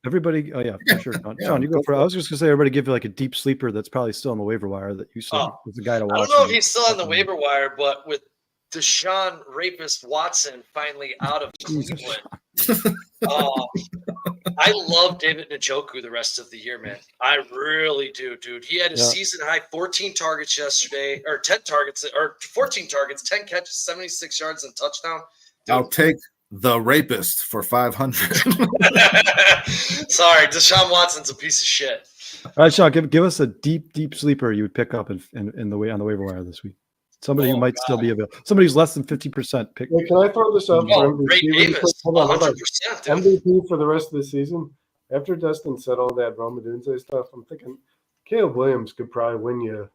everybody. Oh yeah, for sure. Sean, you go for. I was just going to say, everybody give you like a deep sleeper that's probably still on the waiver wire that you saw was a guy to watch. I don't know if he's still on the waiver wire, but with Deshaun Rapist Watson finally out of Cleveland. I love David Njoku the rest of the year, man. I really do, dude. He had a season high 14 targets yesterday, or 10 targets, or 14 targets, 10 catches, 76 yards, and touchdown. Dude. I'll take the rapist for 500. Sorry, Deshaun Watson's a piece of shit. All right, Sean, give us a deep sleeper you would pick up in the way on the waiver wire this week. Somebody who might still be available. Somebody who's less than 50% pick. Wait, can I throw this up for MVP? Ray Davis, Hold on. 100%. MVP for the rest of the season. After Dustin said all that Rome Odunze stuff, I'm thinking Caleb Williams could probably win you.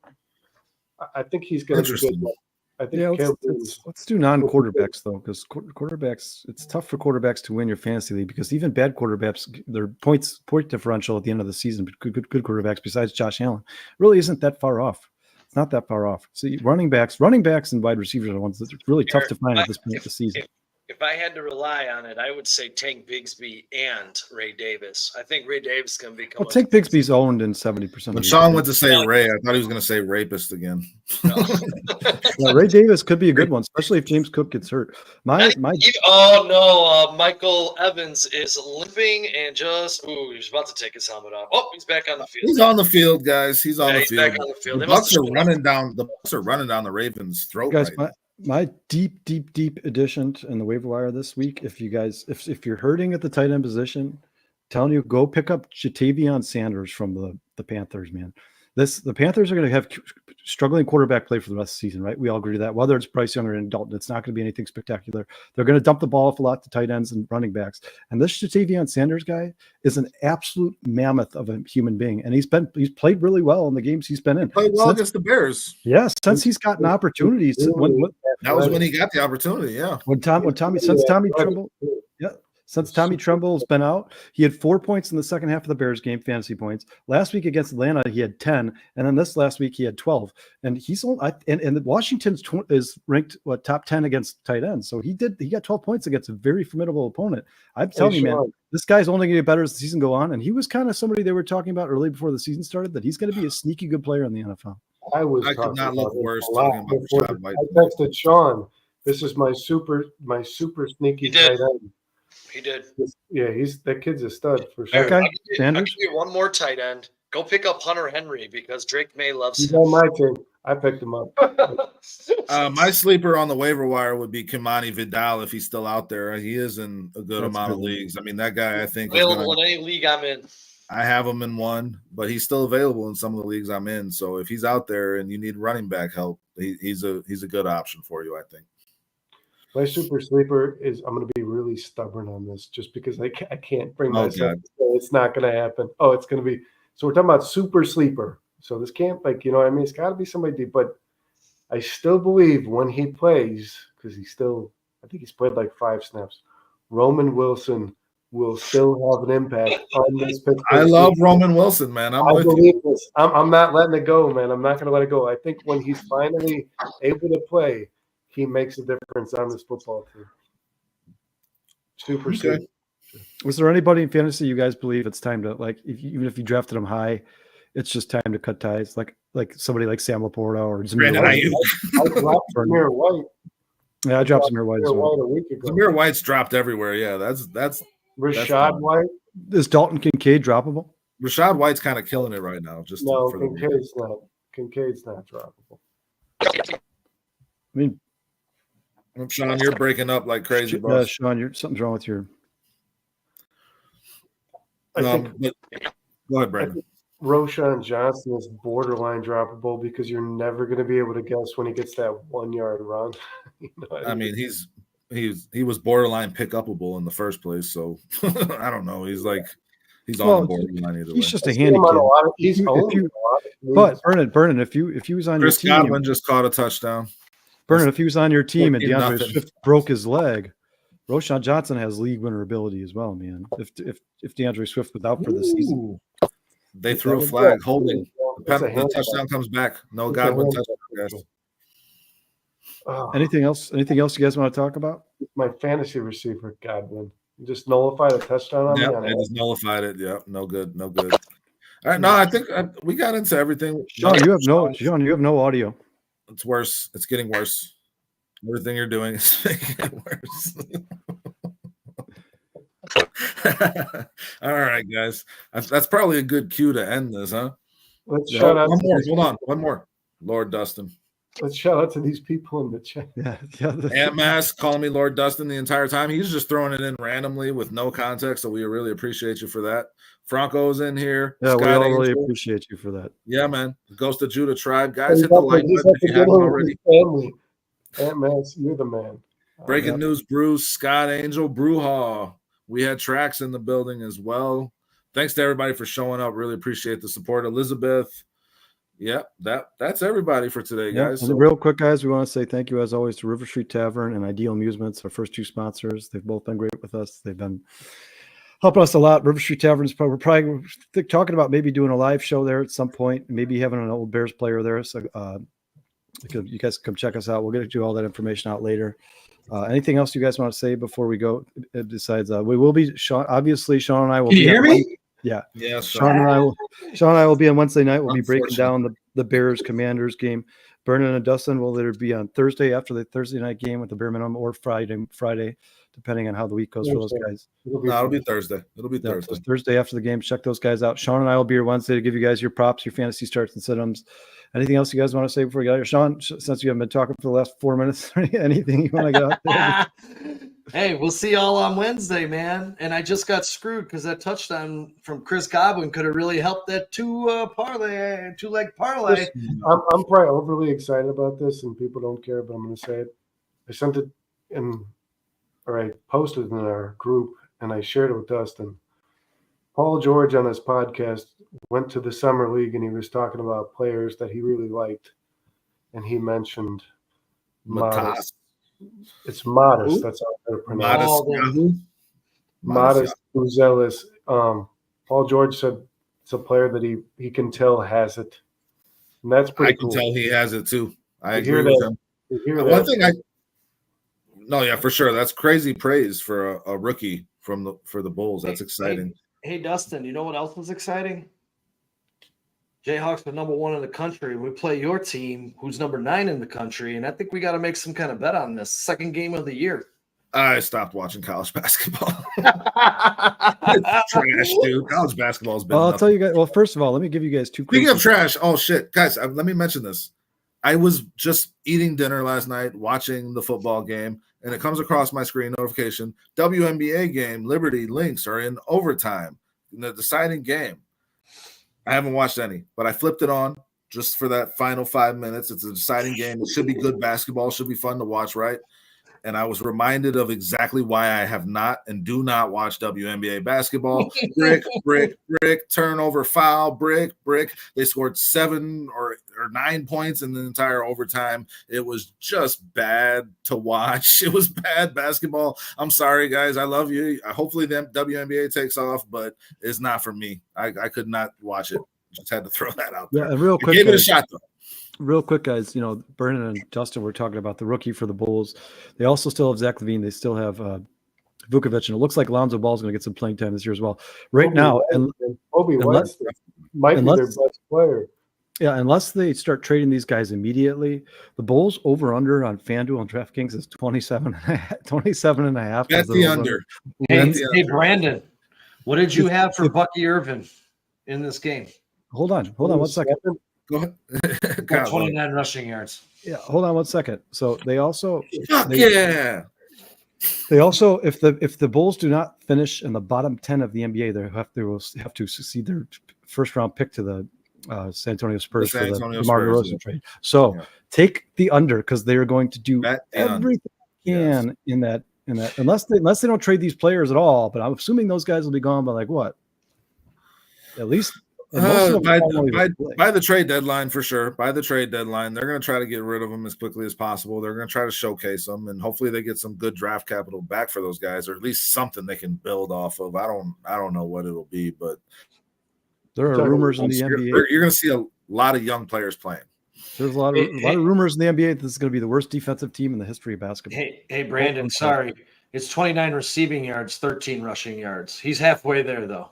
I think he's going to be good. I think let's do non-quarterbacks though, because quarterbacks, it's tough for quarterbacks to win your fantasy league because even bad quarterbacks, their point differential at the end of the season, but good quarterbacks besides Josh Allen really isn't that far off. It's not that far off. See, running backs and wide receivers are the ones that are really tough to find at this point of the season. If I had to rely on it, I would say Tank Bigsby and Ray Davis. I think Ray Davis can become. Well, Tank Bigsby's owned in 70%. When Sean went to say Ray, I thought he was going to say rapist again. No. Ray Davis could be a good one, especially if James Cook gets hurt. Michael Evans is limping and he's about to take his helmet off. Oh, he's back on the field. He's on the field, guys. He's on the field. Back on the field. The Bucs are running down. The Bucs are running down the Ravens' throat. Guys, my deep addition in the waiver wire this week. If you're hurting at the tight end position, telling you go pick up Jatavion Sanders from the Panthers, man. The Panthers are going to have struggling quarterback play for the rest of the season, right? We all agree to that. Whether it's Bryce Young or Dalton, it's not going to be anything spectacular. They're going to dump the ball off a lot to tight ends and running backs. And this Jatavion Sanders guy is an absolute mammoth of a human being, and he's played really well in the games he's been in. Played well against the Bears. Yes, since he's gotten opportunities. That was when he got the opportunity. Yeah. Since Tommy Tremble's been out, he had 4 points in the second half of the Bears game, fantasy points. Last week against Atlanta, he had 10, and then this last week he had 12. And Washington is ranked top 10 against tight ends. So he got 12 points against a very formidable opponent. I'm telling you, man, this guy's only going to get better as the season go on. And he was kind of somebody they were talking about early before the season started that he's going to be a sneaky good player in the NFL. I could not look worse. I texted Sean. This is my super sneaky tight end. He did. Yeah, that kid's a stud for sure. Okay, I'll give you one more tight end. Go pick up Hunter Henry because Drake May loves him. He's on my team. I picked him up. My sleeper on the waiver wire would be Kimani Vidal if he's still out there. He is in a good amount of leagues. I mean, that guy, I think, available in any league I'm in. I have him in one, but he's still available in some of the leagues I'm in. So if he's out there and you need running back help, he's a good option for you, I think. My super sleeper is I'm going to be really stubborn on this just because I can't bring myself to say it's not going to happen. Oh, it's going to be. So we're talking about super sleeper. So this can't, like, you know what I mean? It's got to be somebody deep. But I still believe when he plays, because I think he's played like 5 snaps, Roman Wilson will still have an impact on this Pittsburgh I love team. Roman Wilson, man. I believe this. I'm not letting it go, man. I'm not going to let it go. I think when he's finally able to play, he makes a difference on this football team. Super serious. Was there anybody in fantasy you guys believe it's time to, like, even if you drafted him high, it's just time to cut ties? Like somebody like Sam Laporta or Zamir White. I dropped Zamir White. Yeah, I dropped Zamir White as well. A week ago. Zamir White's dropped everywhere. Yeah, that's Rashad White. Is Dalton Kincaid droppable? Rashad White's kind of killing it right now. No, Kincaid's not. Kincaid's not droppable. I mean, Sean, you're breaking up like crazy, bro. Sean, something's wrong with your. Go ahead, Brandon. Roschon Johnson is borderline droppable because you're never going to be able to guess when he gets that 1 yard run. You know I mean, he was borderline pick upable in the first place, so I don't know. He's on the borderline either way. He's just a handicap. But Vernon, if he was on Chris your team, Godwin just caught a touchdown. Vernon, if he was on your team and DeAndre nothing. Swift broke his leg, Roschon Johnson has league winner ability as well, man. If DeAndre Swift was out for the season, they threw a flag holding. The touchdown comes back. No Godwin touchdown, guys. Anything else? Anything else you guys want to talk about? My fantasy receiver, Godwin. You just nullified a touchdown on me. I just nullified it. Yeah, no good. All right, no, I think we got into everything. Sean, you have no audio. It's worse. It's getting worse. Everything you're doing is making it worse. All right, guys. That's probably a good cue to end this, huh? Let's shout out. Hold on. One more. Lord Dustin. Let's shout out to these people in the chat. Yeah. Ant Mask calling me Lord Dustin the entire time. He's just throwing it in randomly with no context, so we really appreciate you for that. Franco's in here. Yeah, we all really appreciate you for that. Yeah, man. Ghost of Judah tribe. Guys, hit the like button if you haven't already. Family. Ant Mask, you're the man. Breaking news, Bruce, Scott Angel, Brewhaw. We had tracks in the building as well. Thanks to everybody for showing up. Really appreciate the support. Elizabeth. Yep, that's everybody for today, guys. So, real quick, guys, we want to say thank you as always to River Street Tavern and Ideal Amusements, our first 2 sponsors. They've both been great with us. They've been helping us a lot. River Street Tavern we're probably talking about maybe doing a live show there at some point, maybe having an old Bears player there. So you guys come check us out. We'll get you all that information out later. Anything else you guys want to say before we go? Besides, we will be Sean. Obviously, Sean and I will. Can you hear me? Yeah. Sean and I will be on Wednesday night. We'll be breaking down the Bears Commanders game. Vernon and Dustin will either be on Thursday after the Thursday night game with the bare minimum or Friday, depending on how the week goes for those guys. It'll be Thursday. So Thursday after the game. Check those guys out. Sean and I will be here Wednesday to give you guys your props, your fantasy starts and sit-ems. Anything else you guys want to say before we get out here? Sean, since you haven't been talking for the last 4 minutes, anything you want to get out there? Hey, we'll see y'all on Wednesday, man. And I just got screwed because that touchdown from Chris Godwin could have really helped that two-leg parlay. I'm probably overly excited about this, and people don't care, but I'm going to say it. I sent it I posted it in our group, and I shared it with Dustin. Paul George on his podcast went to the summer league, and he was talking about players that he really liked, and he mentioned Modest. It's Modest. Ooh. That's how they're pronounced. Modest Uzelis. Paul George said it's a player that he can tell has it, and that's pretty cool. I can tell he has it too. I agree with him. One thing for sure. That's crazy praise for a rookie for the Bulls. That's exciting. Hey, Dustin, you know what else was exciting? Jayhawks are number 1 in the country. We play your team, who's number 9 in the country, and I think we got to make some kind of bet on this. Second game of the year. I stopped watching college basketball. It's trash, dude. College basketball's been. I'll tell you guys. Well, first of all, let me give you guys 2 quick. Speaking of trash, oh shit, guys, let me mention this. I was just eating dinner last night, watching the football game, and it comes across my screen notification: WNBA game, Liberty Lynx are in overtime in the deciding game. I haven't watched any, but I flipped it on just for that final 5 minutes. It's a deciding game. It should be good basketball. Should be fun to watch, right? and I was reminded of exactly why I have not and do not watch WNBA basketball. Brick, brick, brick, turnover, foul, brick, brick. They scored 7 or 9 points in the entire overtime. It was just bad to watch. It was bad basketball. I'm sorry, guys. I love you. Hopefully the WNBA takes off, but it's not for me. I could not watch it. Just had to throw that out there. Yeah, and real quick, Give it a shot, though. Real quick, guys, Brennan and Justin were talking about the rookie for the Bulls. They also still have Zach LaVine. They still have Vukovic, and it looks like Lonzo Ball is going to get some playing time this year as well. Right now, Kobe West might be their best player. Yeah, unless they start trading these guys immediately, the Bulls over-under on FanDuel and DraftKings is 27 and a half. That's the under. Hey, Brandon, what did you have for Bucky Irvin in this game? Hold on 1 second. Go ahead. 29 rushing yards. Yeah, hold on 1 second. So they also if the Bulls do not finish in the bottom 10 of the NBA, they have to succeed their first round pick to the San Antonio Spurs for the DeMar DeRozan trade. So take the under, because they are going to do everything they can in that unless they don't trade these players at all. But I'm assuming those guys will be gone by like what? At least by the trade deadline, for sure. By the trade deadline, they're going to try to get rid of them as quickly as possible. They're going to try to showcase them, and hopefully they get some good draft capital back for those guys, or at least something they can build off of. I don't know what it'll be, but there are rumors in the NBA. You're going to see a lot of young players playing. There's a lot of rumors in the NBA that this is going to be the worst defensive team in the history of basketball. Hey, Brandon, sorry. It's 29 receiving yards, 13 rushing yards. He's halfway there, though.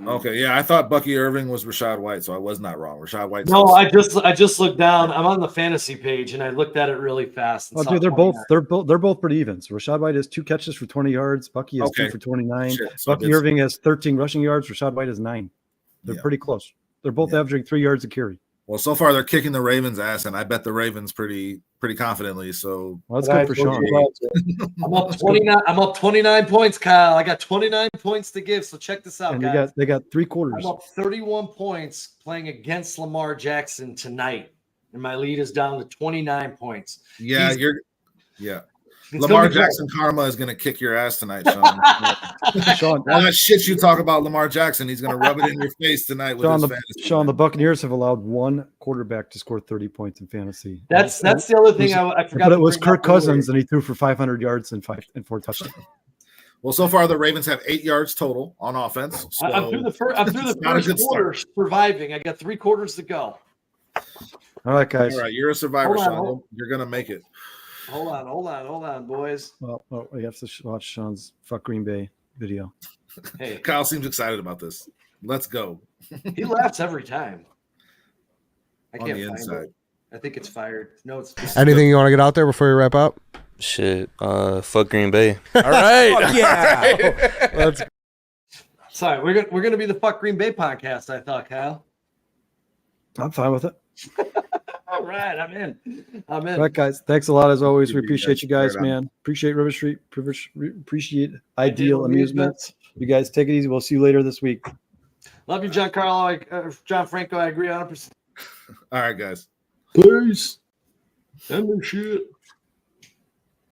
Okay, yeah, I thought Bucky Irving was Rashad White, so I was not wrong. Rashad White. No, I just looked down. I'm on the fantasy page, and I looked at it really fast. Oh, dude, they're both pretty even. So Rashad White has 2 catches for 20 yards. Bucky has 2 for 29. So Bucky Irving has 13 rushing yards. Rashad White has 9. They're pretty close. They're both averaging 3 yards a carry. Well, so far they're kicking the Ravens' ass, and I bet the Ravens pretty confidently. So that's good for Sean. I'm up 29. I'm up 29 points, Kyle. I got 29 points to give. So check this out, and guys. They got 3 quarters. I'm up 31 points playing against Lamar Jackson tonight, and my lead is down to 29 points. Yeah, Lamar Jackson karma is going to kick your ass tonight, Sean. Sean, all that shit you talk about Lamar Jackson, he's going to rub it in your face tonight with his fantasy. Sean, the Buccaneers have allowed 1 quarterback to score 30 points in fantasy. That's the other thing I forgot. But it was Kirk Cousins, and he threw for 500 yards and 4 touchdowns. Well, so far the Ravens have 8 yards total on offense. So I'm through the first quarter surviving. I got 3 quarters to go. All right, guys. All right, you're a survivor, Sean. You're going to make it. Hold on, boys. Well, we have to watch Sean's Fuck Green Bay video. Hey, Kyle seems excited about this. Let's go. He laughs every time. I can't find inside. It. I think it's fired. No, it's anything you want to get out there before you wrap up? Shit, fuck Green Bay. All right, yeah. Let's. Sorry, we're gonna be the Fuck Green Bay podcast. I thought, Kyle. I'm fine with it. All right, I'm in. All right, guys. Thanks a lot as always. We appreciate you guys, man. Appreciate River Street. Appreciate Ideal Amusements. You guys take it easy. We'll see you later this week. Love you, Giancarlo. John Franco. I agree 100%. All right, guys. Peace. End the shit.